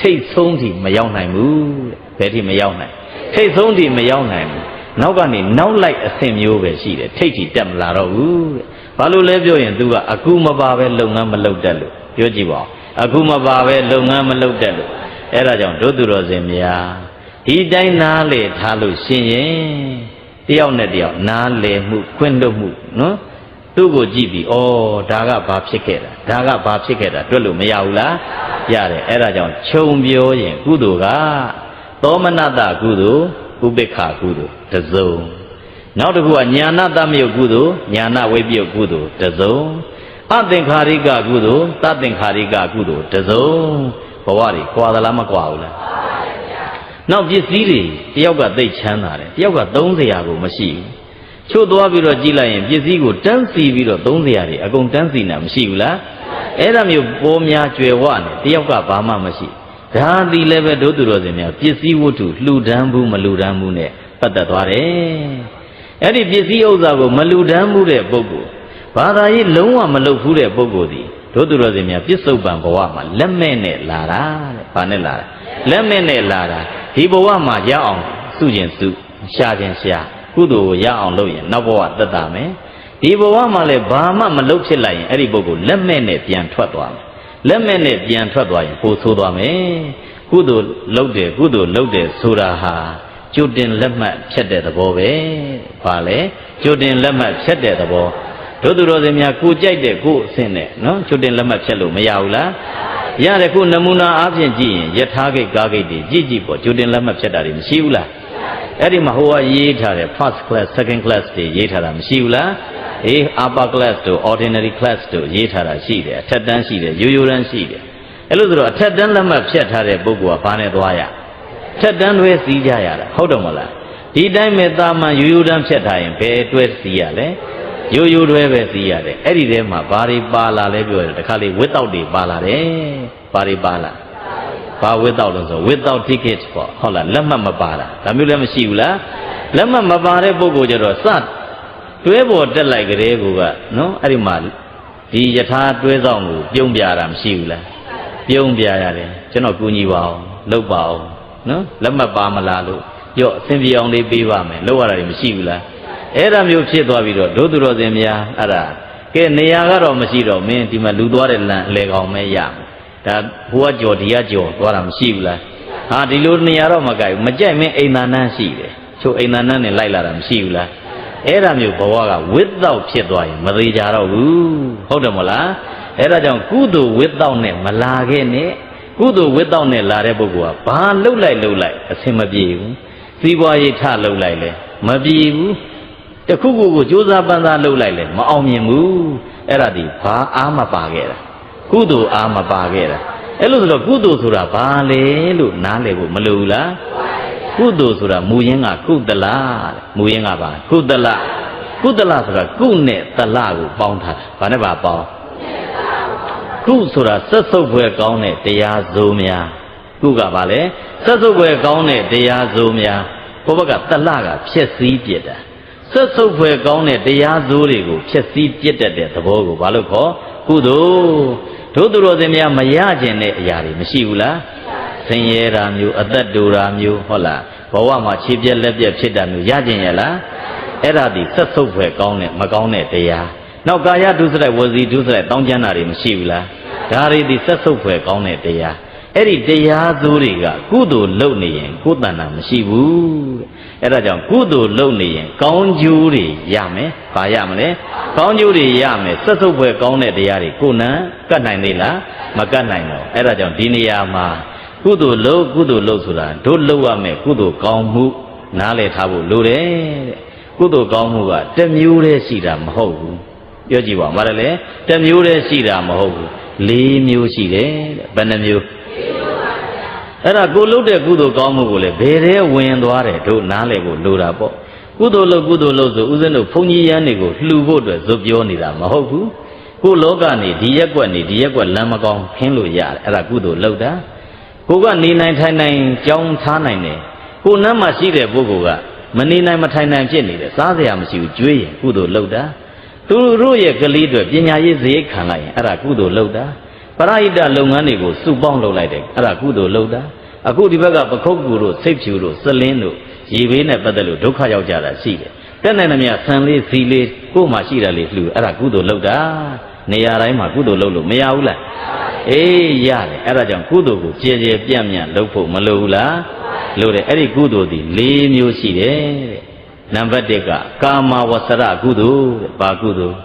ထိတ်ဆုံးထိမရောက်နိုင်ဘူးတဲ့ဘယ်ထိမရောက်နိုင်ထိတ်ဆုံးထိမရောက်နိုင်ဘူးနောက်ကနေနောက်လိုက်အဆင့်မျိုးပဲရှိတယ်ထိတ်ထိတက်မလာတော့ဘူးတဲ့ဘာလို့လဲပြောရင် तू ကအကူမပါပဲလုပ်ငန်းမလုပ်တတ်လို့ပြောကြည့်ပါဦးအကူမပါပဲလုပ်ငန်းမလုပ်တတ်လို့အဲ့ဒါကြောင့်တို့သူတော်စင်များဒီတိုင်းနားလေထားလို့ရှင်ရင်တယောက်နဲ့တယောက်နားလေမှုခွင့်လွတ်မှုနော်သူ့ကိုကြည့်ပြီးဩဒါကဘာဖြစ်ခဲ့တာဒါကဘာဖြစ်ခဲ့တာတွက်လို့မရဘူးလားရတယ်အဲ့ဒါကြောင့်ခြုံပြောရင်ကုသိုလ်ကသောမနတကုသိုလ်ဥပိ္ပခကုသိုလ်တစ်စုံနောက်တစ်ခုကညာဏတမြုပ်ကုသိုလ်ညာဏဝိပယုတ်ကုသိုလ်တစ်စုံအသင်္ခါရိကကုသိုလ်သသင်္ခါရိကကုသိုလ်တစ်စုံဘဝတွေကွာသလားမကွာဘူးလားနောက်ပစ္စည်းတွေတယောက်ကသိချမ်းသာတယ်တယောက်က30ရာကိုမရှိဘူးချို့သွားပြီးတော့ကြည့်လိုက်ရင်ပစ္စည်းကိုတန်းစီပြီးတော့30ရာတွေအကုန်တန်းစီနေတာမရှိဘူးလားအဲ့ဒါမျိုးပေါ်များကြွယ်ဝနေတယောက်ကဘာမှမရှိဒါသည်လည်းပဲတို့သူတော်စင်များပစ္စည်းဝတ္ထုလှူဒန်းမှုမလှူဒန်းမှုနဲ့ပတ်သက်သွားတယ်အဲ့ဒီပစ္စည်းဥစ္စာကိုမလှူဒန်းမှုတဲ့ပုဂ္ဂိုလ်ဘာသာရေးလုံးဝမလုပ်ဘူးတဲ့ပုဂ္ဂိုလ်ဒီတို့သူတော်စင်များပြစ္ဆုတ်ပံဘဝမှာလက်မဲ့နဲ့လာတာတဲ့ဘာနဲ့လာတာလက်မဲ့နဲ့လာတာဒီဘဝမှာရအောင်စုကျင်စုရှာခြင်းရှာကုသိုလ်ကိုရအောင်လုပ်ရင်နောက်ဘဝသက်သာမယ်ဒီဘဝမှာလည်းဘာမှမလုပ်ဖြစ်လိုက်ရင်အဲ့ဒီပုဂ္ဂိုလ်လက်မဲ့နဲ့ပြန်ထွက်သွားမယ်လက်မဲ့နဲ့ပြန်ထွက်သွားရင်ပိုဆိုးသွားမယ်ကုသိုလ်လုပ်တယ်ကုသိုလ်လုပ်တယ်ဆိုတာဟာကြိုတင်လက်မှတ်ဖြတ်တဲ့သဘောပဲဘာလဲကြိုတင်လက်မှတ်ဖြတ်တဲ့သဘောတို့သူတော်စင်များကိုကြိုက်တဲ့ကိုအဆင့်နဲ့နော်ကြိုတင်လက်မှတ်ဖြတ်လို့မရဘူးလားရတယ်ခုနမူနာအားဖြင့်ကြည့်ရင်ယထာဂိတ်ကာဂိတ်တွေကြည့်ကြည့်ပေါ့ကြိုတင်လက်မှတ်ဖြတ်တာတွေမရှိဘူးလားအဲ့ဒီမှာဟိုကရေးထားတယ် first class second class တွေရေးထားတာမရှိဘူးလားအေး upper class တို့ ordinary class တို့ရေးထားတာရှိတယ်အထက်တန်းရှိတယ်ရိုးရိုးတန်းရှိတယ်အဲ့လိုဆိုတော့အထက်တန်းလက်မှတ်ဖြတ်ထားတဲ့ပုဂ္ဂိုလ်ကဘာနဲ့သွားရထက်တန်းတွဲစီးကြရတာဟုတ်တော့မလားဒီတိုင်းမဲ့တာမန်ရိုးရိုးတန်းဖြတ်ထားရင်ဘယ်တွဲစီးရလဲရိုးရိုးတွဲပဲစီးရတယ်အဲ့ဒီထဲမှာဘာတွေပါလာလဲပြောတယ်တခါလေဝစ်တောက်တွေပါလာတယ်ဘာတွေပါလာဘာဝစ်တောက်လို့ဆို without ticket ပေါ့ဟုတ်လားလက်မှတ်မပါတာဒါမျိုးလည်းမရှိဘူးလားလက်မှတ်မပါတဲ့ပုဂ္ဂိုလ်ကျတော့စတွဲပေါ်တက်လိုက်ကြတဲ့ကူကနော်အဲ့ဒီမှာဒီယထာတွဲဆောင်ကိုပြုံးပြတာမရှိဘူးလားပြုံးပြရတယ်ကျွန်တော်ကူညီပါအောင်လုပ်ပါအောင်နော်လက်မှတ်ပါမလားလို့ပြော့အဆင်ပြေအောင်လေးပေးပါမယ်လုပ်ရတာမရှိဘူးလားအဲ့ဒါမျိုးဖြစ်သွားပြီးတော့ဒုသူတော်စင်များအဲ့ဒါကဲနေရာကတော့မရှိတော့မင်းဒီမှာလူသွားတဲ့လမ်းအလေကောင်မဲရမယ်ဒါဘိုးကကြော်ဒီကကြော်သွားတာမရှိဘူးလားဟာဒီလိုနေရာတော့မကြိုက်ဘူးမကြိုက်မင်းအိမ်သာနန်းရှိတယ်ချို့အိမ်သာနန်းနဲ့လိုက်လာတာမရှိဘူးလားအဲ့ဒါမျိုးဘဝကဝိသောက်ဖြစ်သွားရင်မသေးကြတော့ဘူးဟုတ်တယ်မလားအဲ့ဒါကြောင့်ကုသိုလ်ဝိသောက်နဲ့မလာခဲ့နဲ့ကုသိုလ်ဝိသောက်နဲ့လာတဲ့ပုဂ္ဂိုလ်ကဘာလှုပ်လိုက်အဆင်မပြေဘူးစီးပွားရေးထလှုပ်လိုက်လဲမပြေဘူးတခုခုကိုကြိုးစားပန်းစားလှုပ်လိုက်လဲမအောင်မြင်ဘူးအဲ့ဒါဒီဘာအားမပါခဲ့တာကုသိုလ်အားမပါခဲ့တာအဲ့လိုဆိုတော့ကုသိုလ်ဆိုတာဘာလဲလို့နားလည်ဖို့မလိုဘူးလားကုသိုလ်ဆိုတာမူရင်းကကုသလတဲ့မူရင်းကဘာကုသလဆိုတာကုနဲ့သလကိုပေါင်းထားတာဘာနဲ့ပါပေါင်းကုဆိုတာဆက်စုပ်ဖွယ်ကောင်းတဲ့တရားစိုးများကုကဘာလဲဆက်စုပ်ဖွယ်ကောင်းတဲ့တရားစိုးများဘုဘကသလကဖြည့်ဆည်းပြစ်တာဆက်စုပ်ဖွယ်ကောင်းတဲ့တရားစိုးတွေကိုဖြည့်ဆည်းပြစ်တတ်တဲ့သဘောကိုဘာလို့ခေါ်ကုသိုလ်တို့သူတော်စင်များမရကျင်တဲ့အရာတွေမရှိဘူးလား ဆင်းရဲတာမျိုးအသက်တူတာမျိုးဟုတ်လားဘဝမှာခြေပြက်လက်ပြက်ဖြစ်တာမျိုးရခြင်းရလားအဲ့ဒါဒီဆက်ဆုပ်ဖွယ်ကောင်းတဲ့မကောင်းတဲ့တရားနောက်ကာယဒုစရိုက်ဝစီဒုစရိုက်တောင်းကျမ်းတာတွေမရှိဘူးလားဒါတွေဒီဆက်ဆုပ်ဖွယ်ကောင်းတဲ့တရားအဲ့ဒီတရားသူတွေကကုသိုလ်လုပ်နေရင်ကိုယ်တဏ္ဍာမရှိဘူးတဲ့အဲ့ဒါကြောင့်ကုသိုလ်လုပ်နေရင်ကောင်းကျိုးတွေရမယ်။ဘာရမလဲ။ကောင်းကျိုးတွေရမယ်ဆက်စုပ်ဖွယ်ကောင်းတဲ့တရားတွေကိုနံကတ်နိုင်သေးလားမကတ်နိုင်တော့အဲ့ဒါကြောင့်ဒီနေရာမှာကုသိုလ်လုပ်ဆိုတာတို့လုပ်ရမယ်ကုသိုလ်ကောင်းမှုနားလည်ထားဖို့လိုတယ်တဲ့ကုသိုလ်ကောင်းမှုကတစ်မျိုးတည်းရှိတာမဟုတ်ဘူးပြောကြည့်ပါဦးဗါတယ်လေတစ်မျိုးတည်းရှိတာမဟုတ်ဘူး၄မျိုးရှိတယ်တဲ့ဘယ်နှမျိုးအဲ့ဒါကိုလုပ်တဲ့ကုသိုလ်ကောင်းမှုကိုလည်းဘယ်ထဲဝင်သွားတယ်တို့နားလည်ဖို့လိုတာပေါ့ကုသိုလ်လုပ်ဆိုဦးဇင်းတို့ဘုန်းကြီးရန်တွေကိုလှူဖို့အတွက်ဇွတ်ပြောနေတာမဟုတ်ဘူးကိုလောကနေဒီရက်ကွက်လမ်းမကောင်းခင်းလို့ရတယ်အဲ့ဒါကုသိုလ်လုပ်တာကိုကနေနိုင်ထိုင်နိုင်ကြောင်းထားနိုင်တယ်ကိုနမ်းမှာရှိတဲ့ပုဂ္ဂိုလ်ကမနေနိုင်မထိုင်နိုင်ဖြစ်နေတယ်စားစရာမရှိဘူးကြွေးရင်ကုသိုလ်လုပ်တာသူတို့ရဲ့ကလေးတွေပညာရေးစရိတ်ခံလိုက်ရင်အဲ့ဒါကုသိုလ်လုပ်တာပရိဟိတလုပ်ငန်းတွေကိုစုပေါင်းလုပ်လိုက်တယ်အဲ့ဒါကုသိုလ်လုပ်တာအခုဒီဘက်ကပခုတ်ကူတို့စိတ်ဖြူတို့စလင်းတို့ရေဘေးနဲ့ပတ်သက်လို့ဒုက္ခရောက်ကြတာရှိတယ်တက်နိုင်သမျှဆံလေးစီလေးကို့မှာရှိတာလေးလှူအဲ့ဒါကုသိုလ်လုပ်တာနေရာတိုင်းမှာကုသိုလ်လုပ်လို့မရဘူးလားအေးရတယ်အဲ့ဒါကြောင့်ကုသိုလ်ကိုကြည်ကြည်ပြန့်ပြန့်လုပ်ဖို့မလိုဘူးလားလို့တယ်အဲ့ဒီကုသိုလ်ဒီ၄မျိုးရှိတယ်တဲ့နံပါတ်1ကကာမဝဆရကုသိုလ်တဲ့ဘာကုသိုလ်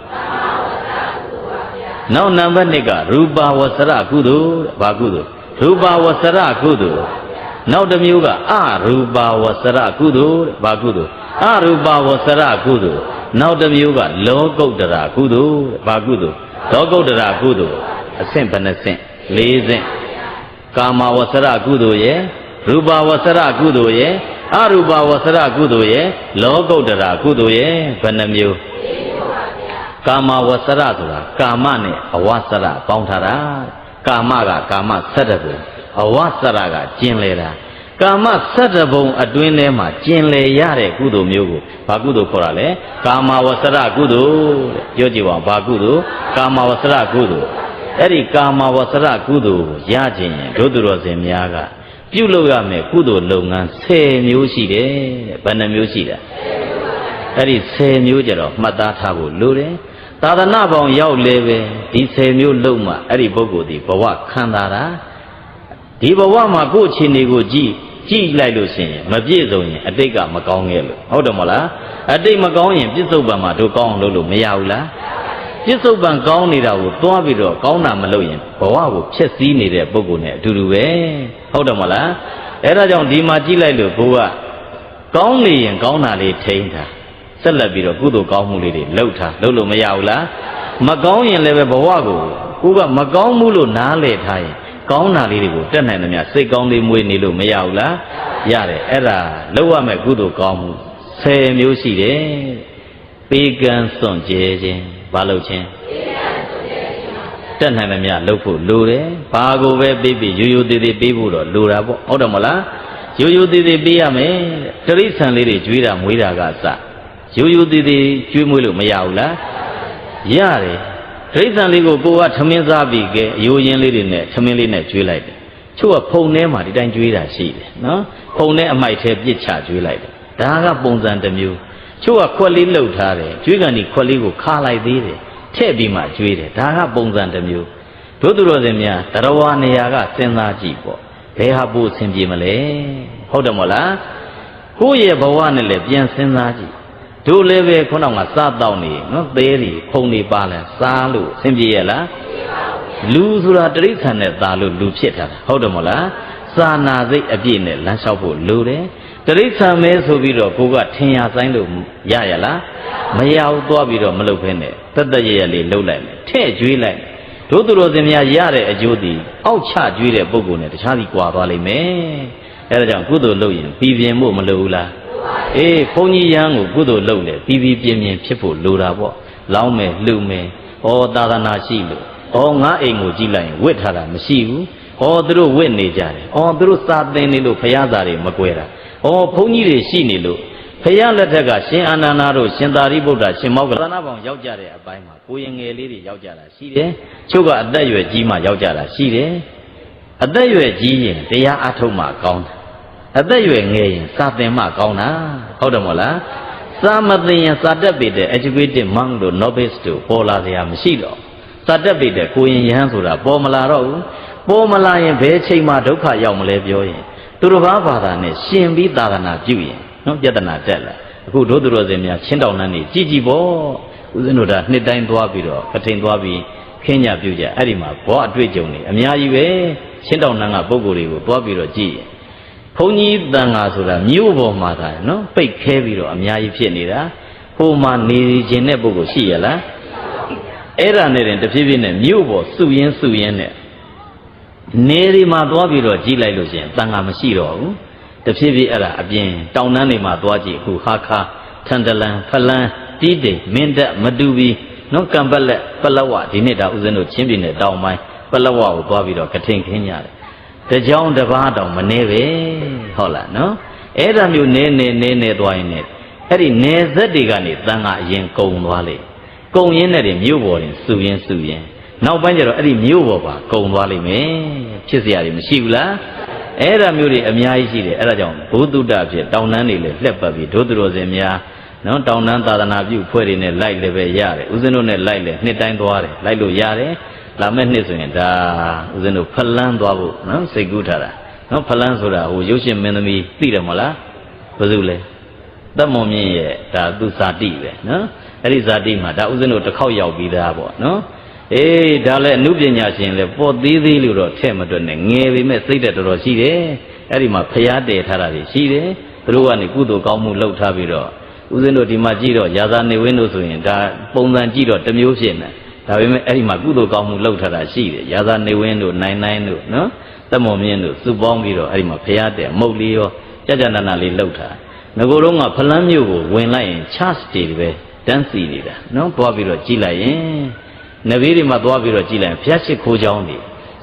နောက်နံပါတ်2ကရူပဝဆရကုသိုလ်တဲ့ဘာကုသိုလ်ရူပဝဆရကုသိုလ်နောက်တစ်မျိုးကအရူပဝဆရကုသိုလ်တဲ့ဘာကုသိုလ်အရူပဝဆရကုသိုလ်နောက်တစ်မျိုးကလောကုတ္တရာကုသိုလ်တဲ့ဘာကုသိုလ်လောကုတ္တရာကုသိုလ်အဆင့်ဘယ်နှဆင့်၄ဆင့်ကာမဝဆရကုသိုလ်ရဲ့ရူပဝဆရကုသိုလ်ရဲ့အရူပဝဆရကုသိုလ်ရဲ့လောကုတ္တရာကုသိုလ်ရဲ့ဘယ်နှမျိုးကာမဝဆရဆိုတာကာမနဲ့အဝဆရပေါင်းထားတာကာမကကာမ7ပုံအဝဆရကကျင်လေတာကာမ7ပုံအတွင်းထဲမှာကျင်လေရတဲ့ကုသိုလ်မျိုးကိုဘာကုသိုလ်ခေါ်တာလဲကာမဝဆရကုသိုလ်တဲ့ပြောကြည့်ပါဦးဘာကုသိုလ်ကာမဝဆရကုသိုလ်အဲ့ဒီကာမဝဆရကုသိုလ်ရခြင်းရင်ဒုသူတော်စင်များကပြုလုပ်ရမယ်ကုသိုလ်လုပ်ငန်း10မျိုးရှိတယ်တဲ့ဘယ်နှမျိုးရှိတာအဲ့ဒီ10မျိုးကြတော့မှတ်သားထားဖို့လိုတယ်သာသနာပေါင်းရောက်လေပဲဒီ10မျိုးလုံးမှအဲ့ဒီပုဂ္ဂိုလ်ဒီဘဝခံစားတာဒီဘဝမှာကိုယ့်အခြေအနေကိုကြည့်လိုက်လို့ရှိရင်မပြည့်စုံရင်အတိတ်ကမကောင်းခဲ့လို့ဟုတ်တယ်မလားအတိတ်မကောင်းရင်ပြစ္ဆုတ်ပံမှာတို့ကောင်းအောင်လုပ်လို့မရဘူးလားပြစ္ဆုတ်ပံကောင်းနေတာကိုသွားပြီးတော့ကောင်းတာမလုပ်ရင်ဘဝကိုဖျက်ဆီးနေတဲ့ပုဂ္ဂိုလ်နဲ့အတူတူပဲဟုတ်တယ်မလားအဲ့ဒါကြောင့်ဒီမှာကြည့်လိုက်လို့ကိုကကောင်းနေရင်ကောင်းတာလေးထိန်းထားဆက်လက်ပြီးတော့ကုသိုလ်ကောင်းမှုလေးတွေလုပ်ထားလုပ်လို့မရဘူးလားမကောင်းရင်လည်းပဲဘဝကိုကမကောင်းမှုလို့နားလည်ထားရင်ကောင်းတာလေးတွေကိုတက်နိုင်သမျှစိတ်ကောင်းလေးမွေးနေလို့မရဘူးလားရတယ်အဲ့ဒါလုပ်ရမယ်ကုသိုလ်ကောင်းမှု10မျိုးရှိတယ်ပေးကမ်းစွန့်ကြဲခြင်းဘာလုပ်ခြင်းတက်နိုင်သမျှလုပ်ဖို့လိုတယ်ဘာကိုပဲပေးပြီးရိုးရိုးသေးသေးပေးဖို့တော့လိုတာပေါ့ဟုတ်တယ်မလားရိုးရိုးသေးသေးပေးရမယ်တရိษံလေးတွေကျွေးတာမွေးတာကစရိုးရိုးသေးသေးကျွေးမွေးလို့မရဘူးလားရတယ်ဒိဋ္ဌံလေးကိုကထမင်းစားပြီးကဲအယိုးရင်းလေးတွေနဲ့ထမင်းလေးနဲ့ကျွေးလိုက်တယ်ချို့ကဖုံထဲမှာဒီတိုင်းကျွေးတာရှိတယ်နော်ဖုံထဲအမိုက်ထဲပြစ်ချကျွေးလိုက်တယ်ဒါကပုံစံတစ်မျိုးချို့ကခွက်လေးလှုပ်ထားတယ်ကျွေးကန်ဒီခွက်လေးကိုခါလိုက်သေးတယ်ထည့်ပြီးမှကျွေးတယ်ဒါကပုံစံတစ်မျိုးတို့သူတော်စင်များတရဝနေရာကစဉ်းစားကြည့်ပေါ့ဘယ်ဟာပို့အဆင်ပြေမလဲဟုတ်တယ်မို့လားကိုယ့်ရဲ့ဘဝနဲ့လည်းပြန်စဉ်းစားကြည့်တို့လည်းပဲခုနကစားတော့နေနော်သေးတွေဖုံနေပါလဲစားလို့အဆင်ပြေရလားလူဆိုတာတရိษံနဲ့သားလို့လူဖြစ်ထားတာဟုတ်တယ်မို့လားစာနာစိတ်အပြည့်နဲ့လမ်းလျှောက်ဖို့လိုတယ်တရိษံမဲဆိုပြီးတော့ကိုကထင်ရဆိုင်လို့ရရလားမရဘူးသွားပြီးတော့မလုပ်ဖ ೇನೆ တက်တက်ရရလေးလှုပ်လိုက်မယ်ထဲ့ကျွေးလိုက်တို့သူတော်စင်များရတဲ့အကျိုးဒီအောက်ချကျွေးတဲ့ပုဂ္ဂိုလ်နဲ့တခြားစီကွာသွားလိမ့်မယ်အဲဒါကြောင့်ကုသိုလ်လုပ်ရင်ပြည်ပြင်းဖို့မလိုဘူးလားအေးဘုန်းကြီးရန်ကိုကုသိုလ်လုပ်လေပြည်ပြင်းဖြစ်ဖို့လိုတာပေါ့လောင်းမယ်လှူမယ်ဩသာသနာရှိလို့ဩငါအိမ်ကိုကြည့်လိုက်ရင်ဝစ်ထားတာမရှိဘူးဩသူတို့ဝစ်နေကြတယ်ဩသူတို့စာသင်နေလို့ဘုရားသားတွေမကွဲတာဩဘုန်းကြီးတွေရှိနေလို့ဘုရားလက်ထက်ကရှင်အာနန္ဒာတို့ရှင်သာရိပုတ္တရှင်မောဂလနာပေါင်းရောက်ကြတဲ့အပိုင်းမှာကိုရင်ငယ်လေးတွေရောက်ကြတာရှိတယ်ချို့ကအသက်အရွယ်ကြီးမှရောက်ကြတာရှိတယ် အသက်ရွယ်ကြီးရင်တရားအထုတ်မှကောင်းတာအသက်ရွယ်ငယ်ရင်စာသင်မှကောင်းတာဟုတ်တယ်မို့လားစာမသင်ရင်စာတတ်ပေတဲ့ educated monk တို့ novice တို့ပေါ်လာစရာမရှိတော့စာတတ်ပေတဲ့ကိုရင်ယဟန်ဆိုတာပေါ်မလာတော့ဘူးပေါ်မလာရင်ဘယ်ချိန်မှဒုက္ခရောက်မလဲပြောရင်သူတစ်ပါးဘာသာနဲ့ရှင်ပြီးသာသနာပြုရင်နော်ပြဿနာတက်လာအခုတို့သူတော်စင်များချင်းတောင်နှန်းနေကြည်ကြည်ပေါ့ဦးဇင်းတို့ဒါနှစ်တိုင်းသွားပြီးတော့ကထိန်သွားပြီးခင်းညာပြုကြအဲ့ဒီမှာဘောအတွေ့အကြုံတွေအများကြီးပဲချင်းတောင်နှန်းကပုံကိုယ်တွေကိုသွားပြီးတော့ကြည့်ရင်ဘုန်းကြီးတန်ဃာဆိုတာမြို့ပေါ်မှာသာနော်ပိတ်ခဲပြီးတော့အများကြီးဖြစ်နေတာဟိုမှာနေခြင်းတဲ့ပုဂ္ဂိုလ်ရှိရလားအဲ့ဒါနဲ့တဖြည်းဖြည်းနဲ့မြို့ပေါ်စုရင်းနဲ့နေဒီမှာသွားပြီးတော့ကြည့်လိုက်လို့ရှိရင်တန်ဃာမရှိတော့ဘူးတဖြည်းဖြည်းအဲ့ဒါအပြင်တောင်တန်းတွေမှာသွားကြည့်အခုဟာခါထန်တလန်ဖလန်းတီးတိမ်မင်းတပ်မတူပြီးနော်ကံပက်လက်ပလဝဒီနေ့ဒါဥစဉ်တို့ချင်းပြည်နယ်တောင်ပိုင်းပလဝကိုသွားပြီးတော့ကထိန်ခင်းကြတယ်တကြောင်တစ်ပါးတောင်မနေပဲဟုတ်လားနော်အဲ့ဒါမျိုးနေသွားရင်လည်းအဲ့ဒီနေသက်တွေကနေတန်ခါအရင်ကုံသွားလေကုံရင်းနဲ့တွေမြို့ပေါ်ရင်စုရင်းနောက်ပိုင်းကျတော့အဲ့ဒီမြို့ပေါ်ပါကုံသွားလိမ့်မယ်ဖြစ်เสียရမရှိဘူးလားအဲ့ဒါမျိုးတွေအများကြီးရှိတယ်အဲ့ဒါကြောင့်ဘုသူတ္တဖြစ်တောင်တန်းတွေလည်းလှက်ပတ်ပြီးဒုသူတော်စင်များနော်တောင်တန်းသာသနာပြုဖွဲ့တွေနဲ့လိုက်လည်းပဲရတယ်ဦးဇင်းတို့နဲ့လိုက်လည်းနှစ်တိုင်းသွားတယ်လိုက်လို့ရတယ်လာမဲ့နှစ်ဆိုရင်ဒါဦးဇင်းတို့ဖလန်းသွားဖို့နော်စိတ်ကူးထားတာနော်ဖလန်းဆိုတာဟိုရုပ်ရှင်မင်းသမီးသိတယ်မလားဘယ်သူလဲသက်မွန်မြင့်ရဲ့ဒါသူဇာတိပဲနော်အဲ့ဒီဇာတိမှာဒါဦးဇင်းတို့တစ်ခေါက်ရောက်ပြီးသားပေါ့နော်အေးဒါလည်းအနုပညာရှင်လည်းပေါ်သေးလို့တော့ထဲ့မတွက်နဲ့ငယ်ပေမဲ့စိတ်တက်တော်တော်ရှိတယ်အဲ့ဒီမှာဖျားတည်ထားတာတွေရှိတယ်သူတို့ကနေကုသိုလ်ကောင်းမှုလုပ်ထားပြီးတော့ဦးဇင်းတို့ဒီမှာကြည့်တော့ရာဇာနေဝင်းတို့ဆိုရင်ဒါပုံစံကြည့်တော့တစ်မျိုးဖြစ်နေဒါပေမဲ့အဲ့ဒီမှာကုသိုလ်ကောင်းမှုလုပ်ထားတာရှိတယ်ရာဇာနေဝင်းတို့နိုင်တို့နော်သက်မွန်မြင့်တို့စုပေါင်းပြီးတော့အဲ့ဒီမှာဖျားတည်မုတ်လေးရောကြနာနာလေးလုပ်ထားငကိုယ်တော့ကဖလန်းမျိုးကိုဝင်လိုက်ရင် charge တွေပဲတန်းစီနေတာနော်သွားပြီးတော့ကြည့်လိုက်ရင်နဘေးတွေမှာသွားပြီးတော့ကြည့်လိုက်ရင်ဖျက်ရှိခိုးချောင်းတွေ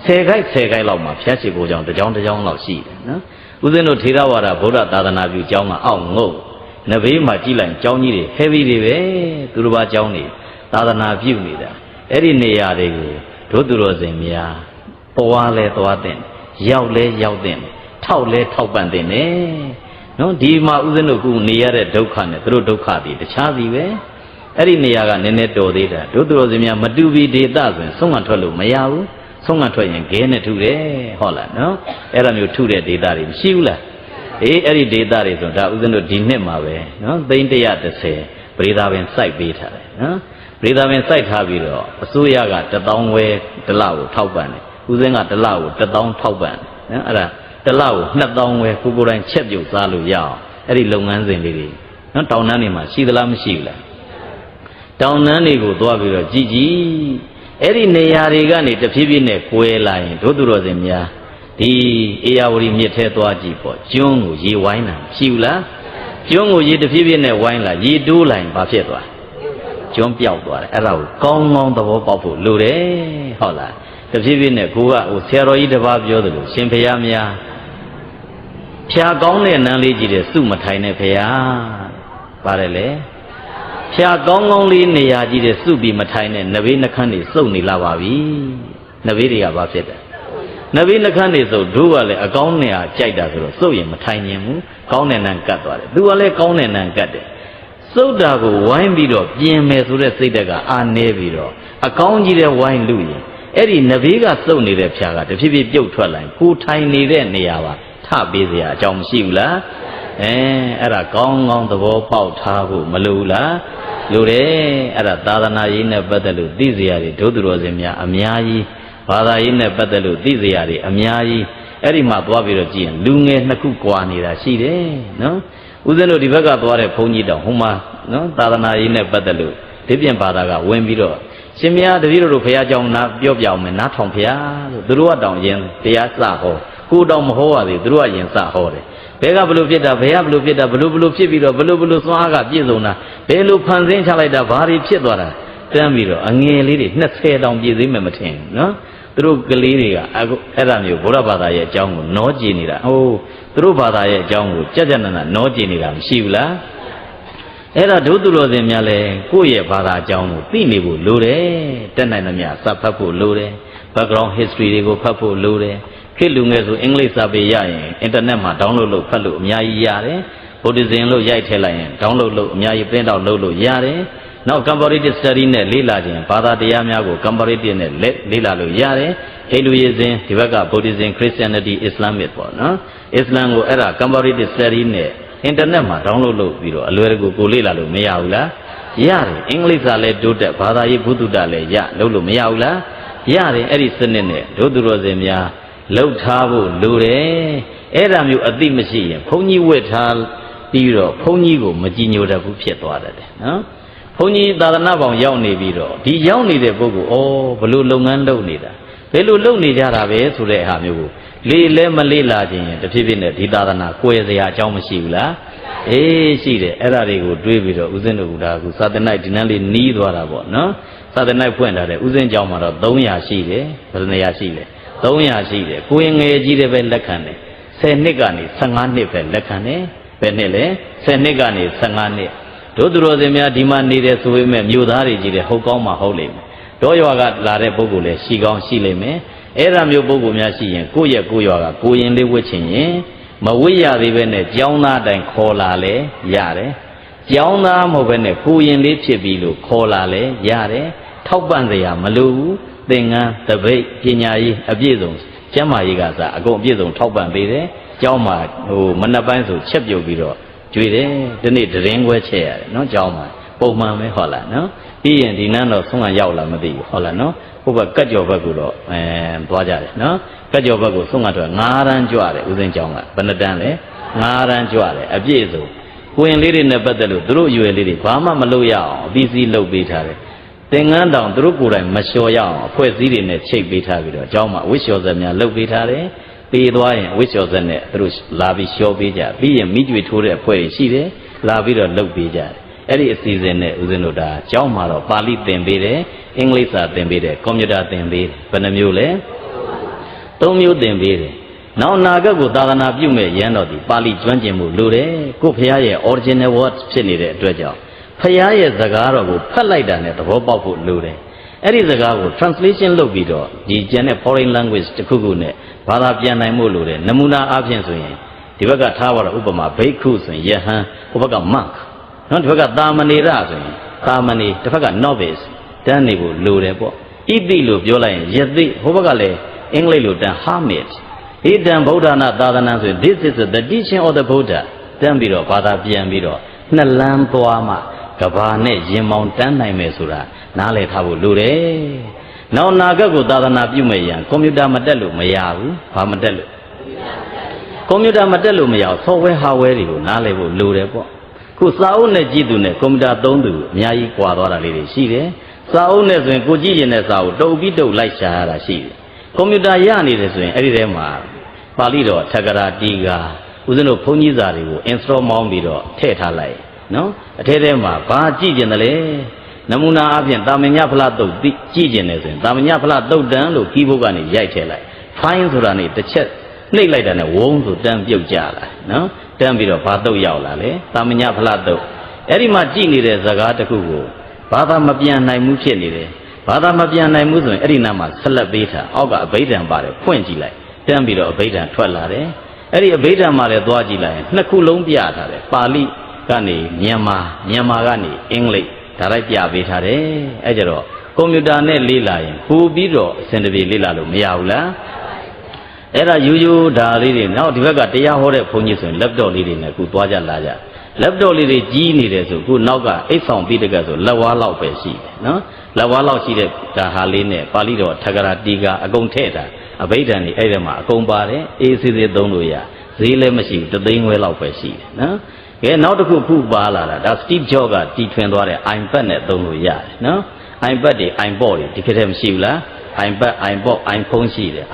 10ခိုက်လောက်မှာဖျက်ရှိခိုးချောင်းတစ်ချောင်းလောက်ရှိတယ်နော်ဦးဇင်းတို့ထေရဝါဒဗုဒ္ဓသာသနာပြုကျောင်းကအောက်ငုတ်နဘေးမှာကြည့်လိုက်ကျောင်းကြီးတွေ heavy တွေပဲသူတို့ဘာကျောင်းတွေသာသနာပြုနေတာအဲ့ဒီနေရာတွေကိုတို့သူတော်စင်များသွားလဲသွားတဲ့ရောက်လဲရောက်တဲ့ထောက်လဲထောက်ပံ့တဲ့နော်ဒီမှာဦးဇင်းတို့ကနေရတဲ့ဒုက္ခနဲ့သူတို့ဒုက္ခတွေတခြားစီပဲအဲ့ဒီနေရာကနည်းနည်းတော်သေးတာတို့သူတော်စင်များမတူပြီးဒေသဆိုရင်ဆုံးမထွက်လို့မရဘူးဆုံးမထွက်ရင်ခဲနဲ့ထုတယ်ဟုတ်လားနော်အဲ့လိုမျိုးထုတဲ့ဒေသတွေမရှိဘူးလားအေးအဲ့ဒီဒေသတွေဆိုဒါဥစဉ်တို့ဒီနှစ်မှာပဲနော်သိန်း130ပရိသာပင်စိုက်ပေးထားတယ်နော်ပရိသာပင်စိုက်ထားပြီးတော့အစိုးရက1000ဝဲတစ်လကိုထောက်ပံ့တယ်ဥစဉ်ကတစ်လကို1000ထောက်ပံ့တယ်နော်အဲ့ဒါတစ်လကို2000ဝဲကိုယ်တိုင်ချက်ပြုတ်စားလို့ရအောင်အဲ့ဒီလုပ်ငန်းစဉ်လေးတွေနော်တောင်တန်းတွေမှာရှိသလားမရှိဘူးလားတောင်တန်းတွေကိုသွားပြီးတော့ကြည်အဲ့ဒီနေရာတွေကနေတဖြည်းဖြည်းနဲ့ကွဲလာရင်တို့သူတော်စင်များဒီအေယာဝတီမြစ်ထဲသွားကြည့်ပေါ့ကျွန်းကိုရေဝိုင်းတာရှိဘူးလားကျွန်းကိုရေတဖြည်းဖြည်းနဲ့ဝိုင်းလာရေတိုးလာရင်ဘာဖြစ်သွားကျွန်းပြောက်သွားတယ်အဲ့ဒါကိုကောင်းကောင်းသဘောပေါက်ဖို့လိုတယ်ဟုတ်လားတဖြည်းဖြည်းနဲ့ကိုကဟိုဆရာတော်ကြီးတစ်ပါးပြောသလိုရှင်ဖရာများဖြာကောင်းတဲ့နန်းလေးကြည့်တယ်စုမထိုင်နဲ့ဖရာပါတယ်လေဖြာကောင်းကောင်းလေးနေရာကြည့်တယ်စုပြီးမထိုင်နဲ့နဘေးနှခမ်းတွေစုပ်နေလာပါပြီနဘေးတွေကဘာဖြစ်တယ်နဘေးနှခမ်းတွေစုပ်တို့ကလည်းအကောင်းနေရာကြိုက်တာဆိုတော့စုပ်ရင်မထိုင်ရင်ဘူးကောင်းတဲ့နန်းကတ်သွားတယ်သူကလည်းကောင်းတဲ့နန်းကတ်တယ်စုပ်တာကိုဝိုင်းပြီးတော့ပြင်မယ်ဆိုတဲ့စိတ်ဓာတ်ကအာနေပြီးတော့အကောင်းကြီးတဲ့ဝိုင်းလူရင်အဲ့ဒီနဘေးကစုပ်နေတဲ့ဖြာကတဖြည်းဖြည်းပြုတ်ထွက်လာရင်ကိုထိုင်နေတဲ့နေရာပါထပေးစရာအကြောင်းမရှိဘူးလားအဲ့ဒါကောင်းကောင်းသဘောပေါက်ထားဖို့မလိုဘူးလားလိုတယ်အဲ့ဒါသာသနာရေးနဲ့ပတ်သက်လို့သိစရာတွေဒုသူတော်စင်များအများကြီးဘာသာရေးနဲ့ပတ်သက်လို့သိစရာတွေအများကြီးအဲ့ဒီမှာသွားပြီးတော့ကြည့်ရင်လူငယ်နှစ်ခုကွာနေတာရှိတယ်နော်ဦးဇင်းတို့ဒီဘက်ကသွားတဲ့ဘုန်းကြီးတောင်ဟိုမှာနော်သာသနာရေးနဲ့ပတ်သက်လို့ဒီပြင်ဘာသာကဝင်ပြီးတော့ရှင်မယားတပည့်တို့ဖရာကြောင့်နာပြောပြအောင်မယ်နားထောင်ဖရာလို့သူတို့ကတောင်ရင်တရားစဟောကိုတောင်မဟောရသေးသူတို့ကရင်စဟောတယ်ဘဲကဘလို့ဖြစ်တာဘဲကဘလို့ဖြစ်တာဘလို့ဖြစ်ပြီးတော့ဘလို့သွားအားကပြည့်စုံတာဘယ်လိုဖန်ဆင်းချလိုက်တာဘာတွေဖြစ်သွားတာတန်းပြီးတော့အငယ်လေးတွေ20တောင်ပြည့်သေးမှမထင်နော်သူတို့ကလေးတွေကအဲ့ဒါမျိုးဗုဒ္ဓဘာသာရဲ့အကြောင်းကိုနောကြည်နေတာဟိုသူတို့ဘာသာရဲ့အကြောင်းကိုကြနာနာနောကြည်နေတာမရှိဘူးလားအဲ့ဒါဒုသူတော်စင်များလဲကိုယ့်ရဲ့ဘာသာအကြောင်းကိုသိနေဖို့လိုတယ်တက်နိုင်သမျှစဖတ်ဖို့လိုတယ် background history တွေကိုဖတ်ဖို့လိုတယ် ခေတ်လူငယ်ဆိုအင်္ဂလိပ်စာပေရရင်အင်တာနက်မှာ download လုပ်ဖတ်လို့အများကြီးရတယ်ဗုဒ္ဓဇင်လို့ရိုက်ထည့်လိုက်ရင် download လုပ်အများကြီး print out လုပ်လို့ရတယ်နောက် comparative study နဲ့လေ့လာခြင်းဘာသာတရားများကို comparative နဲ့လေ့လာလို့ရတယ်ဟိန္ဒူယဇင်ဒီဘက်က Buddhism Christianity Islamic ပေါ့နော်အစ္စလမ်ကိုအဲ့ဒါ comparative study နဲ့အင်တာနက်မှာ download လုပ်ပြီးတော့အလွယ်တကူကိုလေ့လာလို့မရဘူးလားရတယ်အင်္ဂလိပ်စာလည်းတိုးတက်ဘာသာရေးဘုဒ္ဓတာလည်းရလုပ်လို့မရဘူးလားရတယ်အဲ့ဒီစနစ်နဲ့ဒုသူတော်စင်များလှုပ်ထားဖို့လိုတယ်အဲ့ဒါမျိုးအသိမရှိရင်ဘုန်းကြီးဝတ်ထားပြီးတော့ဘုန်းကြီးကိုမကြည်ညိုတတ်ဘူးဖြစ်သွားတယ်နော်ဘုန်းကြီးသာသနာပေါင်းရောက်နေပြီးတော့ဒီရောက်နေတဲ့ပုဂ္ဂိုလ်ဘလို့လုပ်ငန်းလုပ်နေတာဘယ်လိုလုပ်နေကြတာပဲဆိုတဲ့အားမျိုးကိုလေလဲမလေ့လာခြင်းရင်တဖြည်းဖြည်းနဲ့ဒီသာသနာကွယ်စရာအကြောင်းမရှိဘူးလားအေးရှိတယ်အဲ့ဒါတွေကိုတွေးပြီးတော့ဥစဉ်တို့ကဒါကသာသနာ့ဒီနန်းလေးနီးသွားတာပေါ့နော်သာသနာ့ဖွင့်ထားတဲ့ဥစဉ်ကျောင်းမှာတော့300ရှိတယ်ဘယ်နှရာရှိလဲ300ရှိတယ်ကိုရင်ငယ်ကြီးတွေပဲလက်ခံတယ်10နှစ်ကနေ15နှစ်ပဲလက်ခံတယ်ဘယ်နှစ်လဲ10နှစ်ကနေ15နှစ်တို့သူတော်စင်များဒီမှာနေတယ်ဆိုပေမဲ့မြို့သားတွေကြီးတယ်ဟုတ်ကောင်းမှဟုတ်လိမ့်မယ်တောရွာကလာတဲ့ပုဂ္ဂိုလ်လည်းရှိကောင်းရှိလိမ့်မယ်အဲ့ဒါမျိုးပုဂ္ဂိုလ်များရှိရင်ကိုယ့်ရဲ့ကိုယ်ရွာကကိုရင်လေးဝတ်ချင်ရင်မဝိရသေးပဲနဲ့ကျောင်းသားတိုင်ခေါ်လာလဲရတယ်ကျောင်းသားမဟုတ်ပဲနဲ့ကိုရင်လေးဖြစ်ပြီးလို့ခေါ်လာလဲရတယ်ထောက်ပံ့စရာမလိုဘူးသင်္ကန်းတပိတ်ပညာရေးအပြည့်စုံကျမ်းမာရေးကစားအကုန်အပြည့်စုံထောက်ပံ့ပေးတယ်ကျောင်းမှာမနက်ပိုင်းဆိုချက်ပြုတ်ပြီးတော့ကြွေတယ်ဒီနေ့တရင်ခွဲချက်ရတယ်နော်ကျောင်းမှာပုံမှန်ပဲဟုတ်လားနော်ပြီးရင်ဒီနန်းတော့ဆုံးကရောက်လာမသိဘူးဟုတ်လားနော်ဟိုဘက်ကတ်ကြော်ဘက်ကတော့သွားကြတယ်နော်ကတ်ကြော်ဘက်ကိုဆုံးကတော့9တန်းကြွတယ်ဦးစင်းကျောင်းကဘယ်နှတန်းလဲ9တန်းကြွတယ်အပြည့်စုံကိုရင်လေးတွေနဲ့ပတ်သက်လို့သူတို့အရွယ်လေးတွေဘာမှမလုပ်ရအောင်အပြီးစီးလုပ်ပေးထားတယ်သင်္ကန်းတောင်သူတို့ကိုယ်တိုင်မလျှော်ရအောင်အဖွဲ့အစည်းတွေနဲ့ချိတ်ပေးထားပြီးတော့ကျောင်းမှာဝိလျှော်စက်များလုပ်ပေးထားတယ်ပေးသွားရင်ဝိလျှော်စက်နဲ့သူတို့လာပြီးလျှော်ပေးကြပြီးရင်မိကျွေထိုးတဲ့အဖွဲ့တွေရှိတယ်လာပြီးတော့လုပ်ပေးကြတယ်အဲ့ဒီအစီအစဉ်နဲ့ဦးဇင်းတို့ဒါကျောင်းမှာတော့ပါဠိသင်ပေးတယ်အင်္ဂလိပ်စာသင်ပေးတယ်ကွန်ပျူတာသင်ပေးတယ်ဘယ်နှမျိုးလဲ3မျိုးသင်ပေးတယ်နောက်နာဂတ်ကိုသာသနာပြုမဲ့ရန်တော်ဒီပါဠိကျွမ်းကျင်မှုလိုတယ်ကိုဖရားရဲ့ original word ဖြစ်နေတဲ့အတွက်ကြောင့်ဖရားရဲ့စကားတော်ကိုဖတ်လိုက်တာနဲ့သဘောပေါက်ဖို့လိုတယ်အဲ့ဒီစကားကို translation လုပ်ပြီးတော့ဒီကျန်တဲ့ foreign language တစ်ခုခုနဲ့ဘာသာပြန်နိုင်မှုလိုတယ်နမူနာအားဖြင့်ဆိုရင်ဒီဘက်ကထားပါတော့ဥပမာဘိက္ခုဆိုရင်ယဟန်ဟိုဘက်က monk နော်ဒီဘက်ကသာမဏေရဆိုရင်သာမဏေတစ်ဖက်က novice တန်းနေဖို့လိုတယ်ပေါ့ဣတိလို့ပြောလိုက်ရင်ယသိဟိုဘက်ကလည်းအင်္ဂလိပ်လိုတန်း hermit ဣတံဗုဒ္ဓနာသာသနာဆိုရင် this is the teaching of the Buddha တန်းပြီးတော့ဘာသာပြန်ပြီးတော့နှစ်လမ်းသွားမှကဘာနဲ့ရင်မောင်တန်းနိုင်မယ်ဆိုတာနားလည်ထားဖို့လိုတယ်နောက်နာဂတ်ကိုသာသနာပြုမယ်ရန်ကွန်ပျူတာမတက်လို့မရဘူးဘာမတက်လို့ကွန်ပျူတာမတက်လို့မရဘူး software hardware တွေကိုနားလည်ဖို့လိုတယ်ပေါ့ခုစာအုပ်နဲ့ကြည့်သူနဲ့ကွန်ပျူတာသုံးသူအများကြီးကွာသွားတာလေးတွေရှိတယ်စာအုပ်နဲ့ဆိုရင်ကိုကြည့်ရင်တဲ့စာကိုတုပ်ပြီးတုပ်လိုက်ရှာရတာရှိတယ်ကွန်ပျူတာရနေတယ်ဆိုရင်အဲ့ဒီထဲမှာပါဠိတော်ထက္ကရာတီဃာဦးဇင်းတို့ဘုန်းကြီးစာတွေကို install မောင်းပြီးတော့ထည့်ထားလိုက်နော်အထဲထဲမှာဘာကြည့်ကျင်တယ်လဲနမူနာအပြင်တာမညဖလားတုတ်ကြည့်ကျင်တယ်ဆိုရင်တာမညဖလားတုတ်တန်းလို့ကီးဘုတ်ကနေရိုက်ထည့်လိုက် fine ဆိုတာနေတစ်ချက်နှိပ်လိုက်တာနဲ့ဝုန်းဆိုတန်းပြုတ်ကြလာနော်တန်းပြီးတော့ဘာတုတ်ရောက်လာလဲတာမညဖလားတုတ်အဲ့ဒီမှာကြည့်နေတဲ့ဇကားတစ်ခုကိုဘာသာမပြန်နိုင်ဘူးဖြစ်နေတယ်ဘာသာမပြန်နိုင်ဘူးဆိုရင်အဲ့ဒီနားမှာဆက်လက်ပေးထားအောက်ကအဘိဓမ္မာပါတယ်ဖွင့်ကြည့်လိုက်တန်းပြီးတော့အဘိဓမ္မာထွက်လာတယ်အဲ့ဒီအဘိဓမ္မာလည်းသွားကြည့်လိုက်ရင်နှစ်ခုလုံးပြထားတယ်ပါဠိကနေမြန်မာကနေအင်္ဂလိပ်ဒါလိုက်ပြပေးထားတယ်အဲ့ကြတော့ကွန်ပျူတာနဲ့လေ့လာရင်ပို့ပြီးတော့အစင်တပြေလေ့လာလို့မရဘူးလားအဲ့ဒါရိုးရိုးဒါလေးတွေနောက်ဒီဘက်ကတရားဟောတဲ့ဘုန်းကြီးဆိုရင် laptop လေးတွေနဲ့အခုသွားကြလာကြ laptop လေးတွေကြီးနေတယ်ဆိုအခုနောက်ကအိတ်ဆောင်ပြီးတကဆိုလက်ဝါးလောက်ပဲရှိတယ်နော်လက်ဝါးလောက်ရှိတဲ့ဒါဟာလေးနဲ့ပါဠိတော်ထက္ကရာတီဃာအကုန်ထည့်တာအဘိဓမ္မာนี่အဲ့ဒီမှာအကုန်ပါတယ်အေးစေးစေးသုံးလို့ရဈေးလည်းမရှိဘူး3သိန်းခွဲလောက်ပဲရှိတယ်နော်ကဲနောက်တစ်ခုခုပါလာတာဒါ Steve Jobs ကတီထွင်သွားတဲ့ iPad နဲ့သုံးလို့ရတယ်နော် iPad တွေ iPod တွေဒီခေတ်ထဲမရှိဘူးလား iPad iPod iPhone ရှိတယ်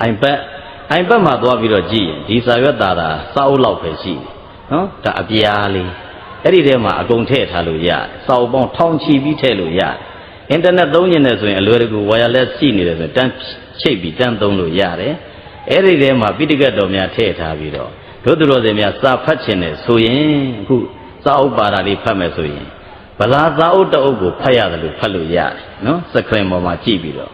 iPad မှာသွားပြီးတော့ကြည့်ရင်ဒီစာရွက်သားစာအုပ်လောက်ပဲရှိတယ်နော်ဒါအပြားလေးအဲ့ဒီထဲမှာအကုန်ထည့်ထားလို့ရတယ်စာအုပ်ပေါင်းထောင်ချီပြီးထည့်လို့ရတယ်အင်တာနက်သုံးရင်လည်းဆိုရင်အလွယ်တကူ wireless ရှိနေတယ်ဆိုရင်တန်းချိတ်ပြီးတန်းသုံးလို့ရတယ်အဲ့ဒီထဲမှာပိဋကတ်တော်များထည့်ထားပြီးတော့တို့သူတော်စင်များစာဖတ်ခြင်းနဲ့ဆိုရင်အခုစာအုပ်ပါတာလေးဖတ်မယ်ဆိုရင်ဗလာစာအုပ်တအုပ်ကိုဖတ်ရတယ်လို့ဖတ်လို့ရတယ်နော်စခရင်ပေါ်မှာကြည့်ပြီးတော့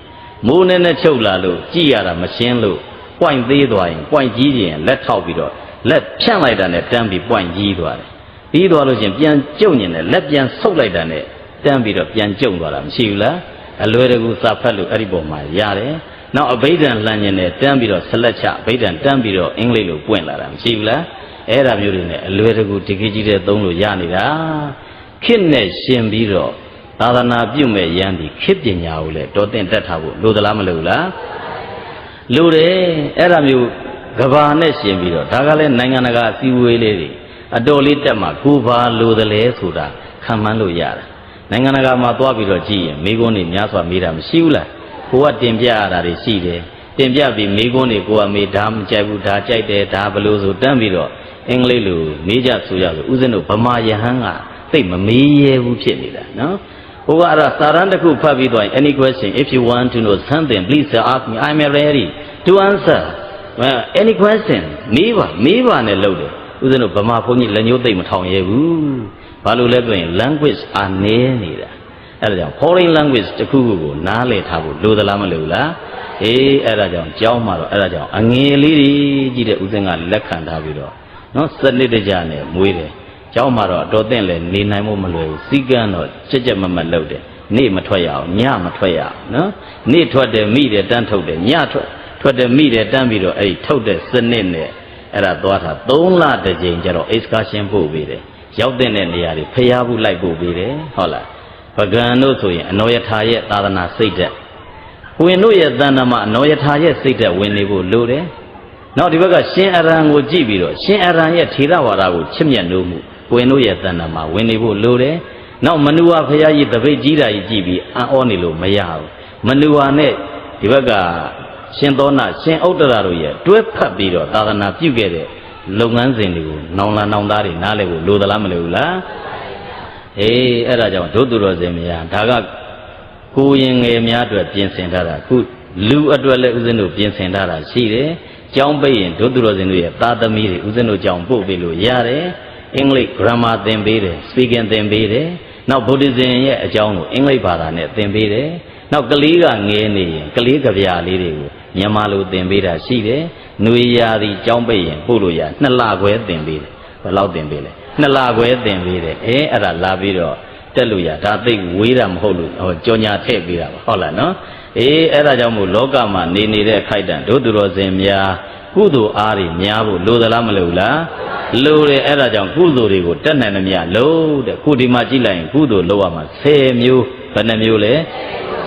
မိုးနဲ့ချုပ်လာလို့ကြည့်ရတာမရှင်းလို့ point သေးသွားရင် point ကြီးရင်လက်ထောက်ပြီးတော့လက်ဖြန့်လိုက်တာနဲ့တန်းပြီး point ကြီးသွားတယ်ပြီးသွားလို့ရှိရင်ပြန်ကျုံညင်တယ်လက်ပြန်ဆုပ်လိုက်တာနဲ့တန်းပြီးတော့ပြန်ကျုံသွားတာမရှိဘူးလားအလွယ်တကူစာဖတ်လို့အဲ့ဒီပုံမှာရတယ်နောက်အဘိဓမ္မာလှန်ညင်တယ်တန်းပြီးတော့ဆက်လက်ချအဘိဓမ္မာတန်းပြီးတော့အင်္ဂလိပ်လိုပွင့်လာတာမရှိဘူးလားအဲ့ဒါမျိုးတွေနဲ့အလွယ်တကူတကယ်ကြီးတဲ့သုံးလို့ရနေတာခေတ်နဲ့ရှင်ပြီးတော့သာသနာပြုမဲ့ရန်ဒီခေတ်ပညာကိုလည်းတော်တင်တတ်ထားဖို့လိုသလားမလိုလားလိုတယ်အဲ့ဒါမျိုးကဘာနဲ့ရှင်ပြီးတော့ဒါကလည်းနိုင်ငံတကာအစည်းအဝေးလေးတွေအတော်လေးတက်မှာကိုဘာလိုသလဲဆိုတာခံမှန်းလို့ရတာနိုင်ငံတကာမှာသွားပြီးတော့ကြည့်ရင်မိကုန်းတွေများစွာမေးတာမရှိဘူးလားကိုကတင်ပြရတာတွေရှိတယ်တင်ပြပြီးမိကုန်းတွေကိုကမေးဒါမကြိုက်ဘူးဒါကြိုက်တယ်ဒါဘလို့ဆိုတန်းပြီးတော့အင်္ဂလိပ်လိုမေးကြဆိုရဆိုဦးဇင်းတို့ဗမာယဟန်ကသိမမေးရဘူးဖြစ်နေတာနော်ဟိုကအဲ့ဒါစာရန်တစ်ခုဖတ်ပြီးတော့ any question if you want to know something please ask me I'm ready to answer any question မေးပါနဲ့လုပ်တယ်ဦးဇင်းတို့ဗမာဘုန်းကြီးလက်ညှိုးသိမ့်မထောင်ရဲဘူးဘာလို့လဲဆိုရင် language အားနည်းနေတာအဲ့ဒါကြောင့် foreign language တစ်ခုခုကိုနားလည်ထားဖို့လိုသလားမလိုလားအေးအဲ့ဒါကြောင့်ကြောင်းမှာတော့အဲ့ဒါကြောင့်အငယ်လေးကြီးတဲ့ဦးဇင်းကလက်ခံထားပြီးတော့နော်စနစ်တကျနဲ့မွေးတယ်ကျောင်းမှာတော့အတော်သင့်လဲနေနိုင်ဖို့မလွယ်ဘူးစီကန်းတော့ကြက်မတ်လုပ်တယ်နေ့မထွက်ရအောင်ညမထွက်ရအောင်နော်နေ့ထွက်တယ်မိတယ်တန်းထုတ်တယ်ညထွက်တယ်မိတယ်တန်းပြီးတော့အဲ့ဒီထုတ်တဲ့စနစ်နဲ့အဲ့ဒါသွားတာ3လတစ်ကြိမ်ကျတော့ excursion ပို့ပေးတယ်ရောက်တဲ့နေရာတွေဖျားဘူးလိုက်ပို့ပေးတယ်ဟုတ်လားပကံတို့ဆိုရင်အနောယထာရဲ့သာသနာစိတ်ဓာတ်ဝင်တို့ရဲ့တဏ္ဍမှာအနောယထာရဲ့စိတ်ဓာတ်ဝင်နေဖို့လိုတယ်နောက်ဒီဘက်ကရှင်အရန်ကိုကြည့်ပြီးတော့ရှင်အရန်ရဲ့ထေရဝါဒကိုချစ်မြတ်နိုးမှုဝင်တို့ရဲ့တဏ္ဍမှာဝင်နေဖို့လိုတယ်နောက်မနုဝါဖရာကြီးတပိတ်ကြီးတာကြီးကြည့်ပြီးအံ့ဩနေလို့မရဘူးမနုဝါနဲ့ဒီဘက်ကရှင်သောနာရှင်ဥဒ္ဒရာတို့ရဲ့တွဲဖက်ပြီးတော့သာသနာပြုခဲ့တဲ့လုပ်ငန်းစဉ်တွေကိုနောင်လာနောင်သားတွေနားလည်ဖို့လိုသလားမလိုဘူးလားအေးအဲ့ဒါကြောင့်ဒုသူတော်စင်များဒါကကိုရင်ငယ်များအတွက်ပြင်ဆင်ထားတာခုလူအတွက်လည်းဥစဉ်တို့ပြင်ဆင်ထားတာရှိတယ်ကျောင်းပိတ်ရင်ဒုသူတော်စင်တို့ရဲ့သားသမီးတွေဥစဉ်တို့ကျောင်းပို့ပေးလို့ရတယ်အင်္ဂလိပ် grammar သင်ပေးတယ် speaking သင်ပေးတယ်နောက် Buddhism ရဲ့အကြောင်းကိုအင်္ဂလိပ်ဘာသာနဲ့သင်ပေးတယ်နောက်ကလေးကငဲနေရင်ကလေးကြပြားလေးတွေကိုမြန်မာလိုသင်ပေးတာရှိတယ်။နှွေရာသီကျောင်းပိတ်ရင်ပို့လို့ရ2လခွဲသင်ပေးတယ်။ဘယ်လောက်သင်ပေးလဲ2လခွဲသင်ပေးတယ်။အဲ့ဒါလာပြီးတော့တက်လို့ရဒါသိဝေးတာမဟုတ်လို့ကြော်ညာထည့်ပေးတာပါဟုတ်လားနော်။အေးအဲ့ဒါကြောင့်မို့လောကမှာနေနေတဲ့ခိုက်တန်တို့သူတော်စင်များကုသိုလ်အားတွေများဖို့လိုသလားမလိုလားလိုတယ်အဲ့ဒါကြောင့်ကုသိုလ်တွေကိုတက်နိုင်သမျှလို့တဲ့ခုဒီမှာကြည့်လိုက်ရင်ကုသိုလ်လုပ်ရမှာ10မျိုးဘယ်နှမျိုးလဲ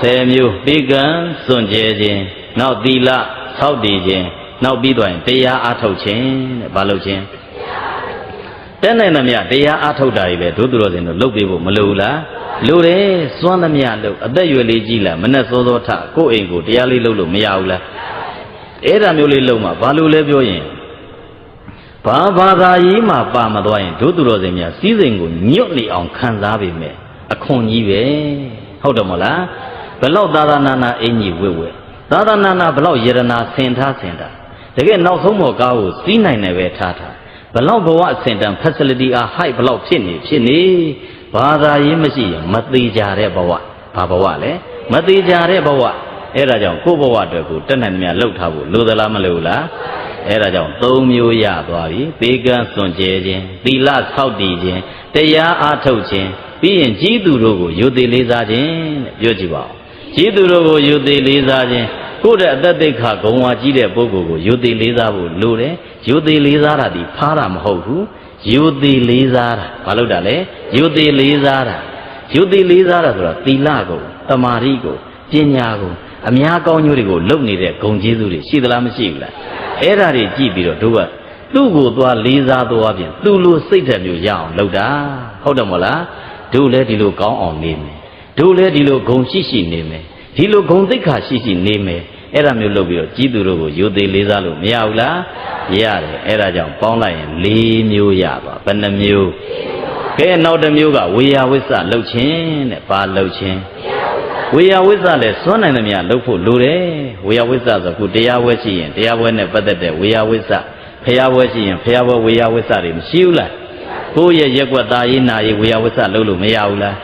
10မျိုးပေကံစွန့်ကြဲခြင်းနောက်သီလဆောက်တည်ခြင်းနောက်ပြီးတော့တရားအားထုတ်ခြင်းတဲ့ဘာလုပ်ခြင်းတက်နိုင်သမျှတရားအားထုတ်တာတွေပဲဒုသူတော်စင်တို့လုပ်ပေးဖို့မလိုဘူးလားလိုတယ်စွန့်သမျှလုပ်အသက်ရွယ်လေးကြီးလားမနဲ့စောစောထကိုယ့်အိမ်ကိုတရားလေးလုပ်လို့မရဘူးလားအဲ့ဒါမျိုးလေးလုံးမှာဘာလို့လဲပြောရင်ဘာသာရေးမှာပါမသွားရင်ဒုသူတော်စင်များစည်းစိမ်ကိုညွတ်နေအောင်ခံစားပေမဲ့အခွန်ကြီးပဲဟုတ်တယ်မဟုတ်လားဘလောက်သာသနာနာအင်ကြီးဝဲသာသနာနာဘလောက်ယရနာဆင်ထားတကယ်နောက်ဆုံးပေါ်ကားကိုစီးနိုင်တယ်ပဲထားဘလောက်ဘဝအဆင့်တန်း facility အား high ဘလောက်ဖြစ်နေဘာသာရေးမရှိရင်မသေးကြတဲ့ဘဝဘာဘဝလဲမသေးကြတဲ့ဘဝအဲ့ဒါကြောင့်ကိုယ့်ဘဝအတွက်ကိုတက်နိုင်သမျှလှုပ်ထားဖို့လိုသလားမလိုဘူးလားအဲ့ဒါကြောင့်3မျိုးရသွားပြီပေကံစွန့်ကြဲခြင်းသီလဆောက်တည်ခြင်းတရားအားထုတ်ခြင်းပြီးရင်ကြီးသူတို့ကိုယုသေးလေးစားခြင်းတဲ့ပြောကြည့်ပါဦးကြီးသူတို့ကိုယုသေးလေးစားခြင်းကိုယ့်ရဲ့အသက်သိက္ခာဂုဏ်ဝါကြီးတဲ့ပုဂ္ဂိုလ်ကိုယုသေးလေးစားဖို့လိုတယ်ယုသေးလေးစားတာဒီဖားတာမဟုတ်ဘူးယုသေးလေးစားတာဘာလို့တာလဲယုသေးလေးစားတာဆိုတာသီလကိုတမာရီကိုပညာကိုအများကောင်းကျိုးတွေကိုလုပ်နေတဲ့ဂုဏ်ကျေးဇူးတွေရှိသလားမရှိဘူးလားအဲ့ဒါတွေကြည့်ပြီးတော့တို့ကသူ့ကိုသွားလေးစားသွားပြင်သူ့လိုစိတ်ဓာတ်မျိုးရအောင်လုပ်တာဟုတ်တယ်မဟုတ်လားတို့လည်းဒီလိုကောင်းအောင်နေမယ်တို့လည်းဒီလိုဂုဏ်ရှိနေမယ်ဒီလိုဂုဏ်သိက္ခာရှိနေမယ်အဲ့ဒါမျိုးလုပ်ပြီးတော့ကြီးသူတို့ကိုယုသေးလေးစားလို့မရဘူးလားရတယ်အဲ့ဒါကြောင့်ပေါင်းလိုက်ရင်4မျိုးရပါဘယ်နှမျိုးကဲနောက်တစ်မျိုးကဝေယဝိစ္စလှုပ်ခြင်းတဲ့ဘာလှုပ်ခြင်းဝေယဝိစ္စလည်းစွန့်နိုင်သမျှလှုပ်ဖို့လိုတယ်ဝေယဝိစ္စဆိုခုတရားပွဲရှိရင်တရားပွဲနဲ့ပတ်သက်တဲ့ဝေယဝိစ္စဖျားပွဲရှိရင်ဖျားပွဲဝေယဝိစ္စတွေမရှိဘူးလားကိုယ့်ရဲ့ရက်ွက်သားရေးနာရေးဝေယဝိစ္စလှုပ်လို့မရဘူးလား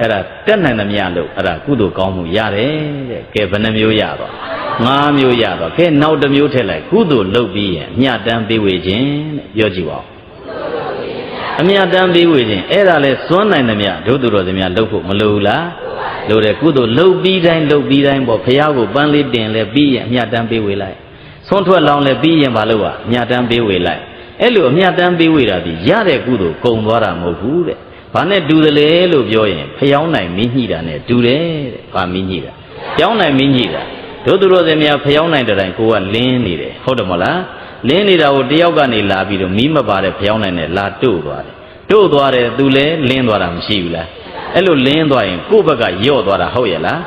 အဲ့ဒါတက်နိုင်သမျှလို့အဲ့ဒါကုသိုလ်ကောင်းမှုရတယ်တဲ့ကဲဘယ်နှမျိုးရတော့5မျိုးရတော့ကဲနောက်တစ်မျိုးထည့်လိုက်ကုသိုလ်လုပ်ပြီးရင်မျှတမ်းပေးဝေခြင်းတဲ့ပြောကြည့်ပါဦးအမျှတမ်းပေးဝေခြင်းအဲ့ဒါလဲစွန့်နိုင်သမျှဒုသူတော်စင်များလုပ်ဖို့မလိုဘူးလားလိုတယ်ကုသိုလ်လုပ်ပြီးတိုင်းပေါ့ဖះကိုပန်းလေးတင်လဲပြီးရင်အမျှတမ်းပေးဝေလိုက်ဆွန့်ထွက်လောင်းလဲပြီးရင်ဘာလို့အမျှတမ်းပေးဝေလိုက်အဲ့လိုအမျှတမ်းပေးဝေတာဒီရတဲ့ကုသိုလ်ကုံသွားတာမဟုတ်ဘူးတဲ့ဘာနဲ့တူတယ်လဲလို့ပြောရင်ဖျောင်းနိုင်မင်းညှိတာနဲ့တူတယ်တဲ့ဘာမင်းညှိတာဖျောင်းနိုင်မင်းညှိတာတို့သူတို့စင်များဖျောင်းနိုင်တဲ့တိုင်ကိုကလင်းနေတယ်ဟုတ်တယ်မဟုတ်လားလင်းနေတာကိုတယောက်ကနေလာပြီးတော့မီးမပါတဲ့ဖျောင်းနိုင်နဲ့လာတို့သွားတယ်သူလဲလင်းသွားတာမရှိဘူးလားအဲ့လိုလင်းသွားရင်ကိုယ့်ဘက်ကယော့သွားတာဟုတ်ရဲ့လား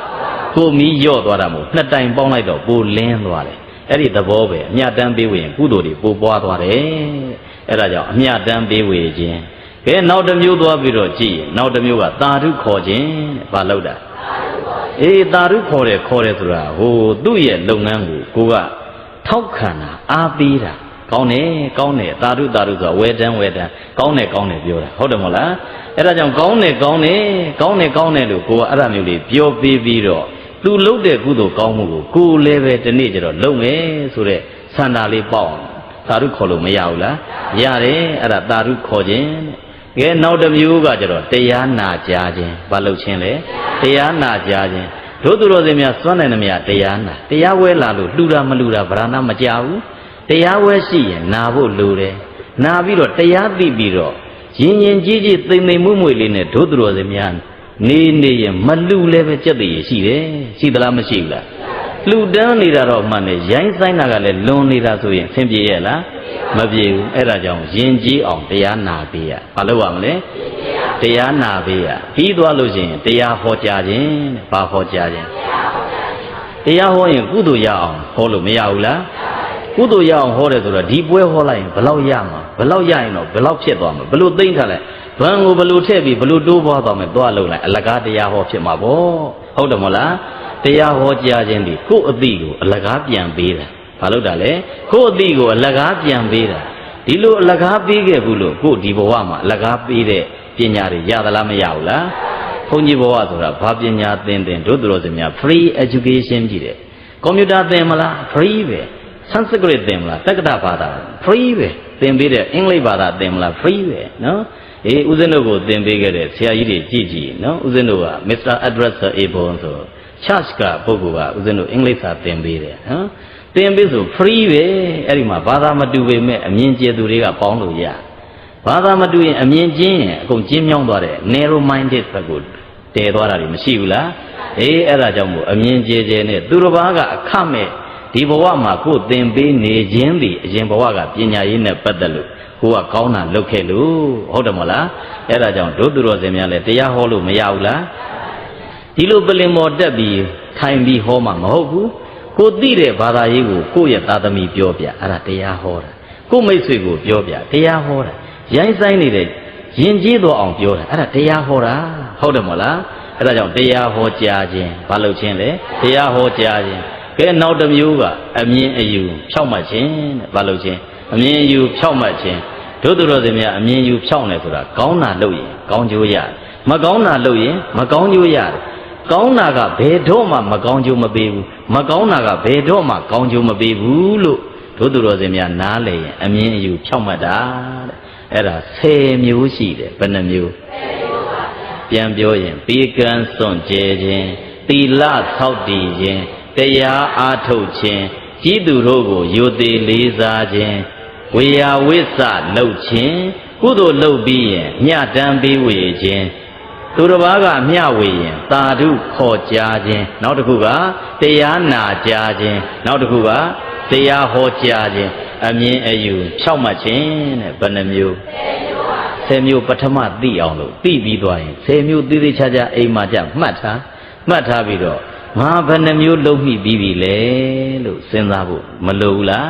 ကိုမီးယော့သွားတာမဟုတ်နှစ်တိုင်ပေါင်းလိုက်တော့ပိုလင်းသွားတယ်အဲ့ဒီသဘောပဲအမျှတမ်းပေးဝေရင်ကုသိုလ်တွေပိုပွားသွားတယ်အဲ့ဒါကြောင့်အမျှတမ်းပေးဝေခြင်းကဲနောက်တစ်မျိုးသွားပြီးတော့ကြည့်ရင်နောက်တစ်မျိုးကသာဓုခေါ်ခြင်းတဲ့ဘာလို့တာအေးသာဓုခေါ်တယ်ဆိုတာဟိုသူ့ရဲ့လုပ်ငန်းကိုကထောက်ခံတာအားပေးတာကောင်းတယ်သာဓုဆိုတာဝဲတန်းကောင်းတယ်ပြောတာဟုတ်တယ်မဟုတ်လားအဲ့ဒါကြောင့်ကောင်းတယ်လို့ကိုကအဲ့ဒါမျိုးလေးပြောပေးပြီးတော့သူလုပ်တဲ့ကုသိုလ်ကောင်းမှုကိုလည်းပဲဒီနေ့ကျတော့လုပ်မယ်ဆိုတဲ့ဆန္ဒလေးပေါက်သာဓုခေါ်လို့မရဘူးလားရတယ်အဲ့ဒါသာဓုခေါ်ခြင်းကဲနောက်တစ်မျိုးကကျတော့တရားနာကြားခြင်းဘာလုပ်ခြင်းလဲတရားနာကြားခြင်းတို့သူတော်စင်များစွန့်နိုင်သမျှတရားဝဲလာလို့လှူတာမလှူတာဗราဏမကြဘူးတရားဝဲရှိရင်နာဖို့လိုတယ်နာပြီးတော့တရားသိပြီးတော့ရင်ကြီးသိမ်မွေ့လေးနဲ့တို့သူတော်စင်များနေရင်မလှူလည်းပဲကြက်တည်ရှိတယ်ရှိသလားမရှိဘူးလားလှူဒန်းနေတာတော့မှန်တယ်ရိုင်းဆိုင်တာကလည်းလွန်နေတာဆိုရင်ဆင်ပြေရဲ့လားမပြေဘူးအဲ့ဒါကြောင့်ယဉ်ကျေးအောင်တရားနာပေးရဘာလို့ရမလဲတရားနာပေးရပြီးသွားလို့ရှိရင်တရားဟောကြားခြင်းတဲ့ဘာဟောကြားခြင်းတရားဟောရင်ကုသိုလ်ရအောင်ဟောလို့မရဘူးလားကုသိုလ်ရအောင်ဟောတယ်ဆိုတော့ဒီပွဲဟောလိုက်ရင်ဘယ်လောက်ရမှာဘယ်လောက်ရရင်တော့ဘယ်လောက်ဖြစ်သွားမှာဘယ်လိုသိမ့်ထားလဲဘန်ကိုဘယ်လိုထည့်ပြီးဘယ်လိုတိုးပွားသွားမယ်သွားလို့လိုက်အလကားတရားဟောဖြစ်မှာပေါ့ဟုတ်တယ်မဟုတ်လားတရားဟောကြားခြင်းဒီကိုယ့်အသိကိုအလကားပြန်ပေးတာဘာလို့တာလဲကိုယ့်အသိကိုအလကားပြန်ပေးတာဒီလိုအလကားပေးခဲ့ဘူးလို့ကိုယ့်ဒီဘဝမှာအလကားပေးတဲ့ပညာတွေရသလားမရဘူးလားဘုန်းကြီးဘဝဆိုတာဘာပညာသင်တို့သူတော်စင်များ free education ကြည့်တယ်ကွန်ပျူတာသင်မလား free ပဲ Sanskrit သင်မလားတက္ကသဘာသာ free ပဲသင်ပေးတဲ့အင်္ဂလိပ်ဘာသာသင်မလား free ပဲနော်အေးဦးဇင်းတို့ကိုသင်ပေးခဲ့တဲ့ဆရာကြီးတွေကြည့်နော်ဦးဇင်းတို့က Mr. Addresser Abon ဆို church ကပုဂ္ဂိုလ်ကဦးဇင်းတို့အင်္ဂလိပ်စာသင်ပေးတယ်နော်သင်ပေးဆို free ပဲအဲ့ဒီမှာဘာသာမတူပေမဲ့အမြင်ကျသူတွေကပေါင်းလို့ရဘာသာမတူရင်အမြင်ကျင်းရင်အကုန်ကျင်းမြောင်းသွားတယ် narrow minded ဘက်ကိုတည်သွားတာတွေမရှိဘူးလားအေးအဲ့ဒါကြောင့်မို့အမြင်ကျနဲ့သူတစ်ပါးကအခမဲ့ဒီဘဝမှာကိုယ်သင်ပေးနေခြင်းဒီအရင်ဘဝကပညာရေးနဲ့ပတ်သက်လို့ကိုကကောင်းတာလုပ်ခဲ့လို့ဟုတ်တယ်မလားအဲ့ဒါကြောင့်တို့သူတော်စင်များလည်းတရားဟောလို့မရဘူးလားဒီလိုပလင်မော်တက်ပြီးထိုင်ပြီးဟောမှာမဟုတ်ဘူးကိုသိတဲ့ဘာသာရေးကိုကိုယ့်ရဲ့သာသမီပြောပြအဲ့ဒါတရားဟောတာကိုမိတ်ဆွေကိုပြောပြတရားဟောတာရိုင်းဆိုင်နေတဲ့ယဉ်ကျေးတော်အောင်ပြောတာအဲ့ဒါတရားဟောတာဟုတ်တယ်မလားအဲ့ဒါကြောင့်တရားဟောကြားခြင်းဘာလို့ခြင်းလဲတရားဟောကြားခြင်းကဲနောက်တစ်မျိုးကအမြင်အယူဖြောက်မှတ်ခြင်းတဲ့ဘာလို့ခြင်းအမြင်အယူဖြောက်မှတ်ခြင်းတို့သူတော်စင်များအမြင်ယူဖြောက်နေဆိုတာကောင်းတာလုပ်ရင်ကောင်းကျိုးရတယ်မကောင်းတာလုပ်ရင်မကောင်းကျိုးရတယ်ကောင်းတာကဘယ်တော့မှမကောင်းကျိုးမပေးဘူးမကောင်းတာကဘယ်တော့မှကောင်းကျိုးမပေးဘူးလို့တို့သူတော်စင်များနားလည်ရင်အမြင်အယူဖြောက်မှတ်တာတဲ့အဲ့ဒါ10မျိုးရှိတယ်ဘယ်နှမျိုးပြန်ပြောရင်ပေကံစွန့်ကြဲခြင်းသီလဆောက်တည်ခြင်းတရားအားထုတ်ခြင်းကြီးသူတို့ကိုယုသေးလေးစားခြင်းဝေယဝိသလုပ်ခြင်းကုသိုလ်လုပ်ပြီးရင်မျှတမ်းပေးဝေခြင်းသူတစ်ပါးကမျှဝေရင်သာဓုခေါ်ကြားခြင်းနောက်တစ်ခုကတရားနာကြားခြင်းနောက်တစ်ခုကတရားဟောကြားခြင်းအမြင်အယူဖြောက်မှတ်ခြင်းတဲ့ဘယ်နှမျိုး10မျိုးပထမသိအောင်လို့သိပြီးသွားရင်10မျိုးသေးသေးချာချာအိမ်မှာကြမှတ်ထားပြီးတော့ငါဘယ်နှမျိုးလုံးမိပြီးပြီလဲလို့စဉ်းစားဖို့မလိုဘူးလား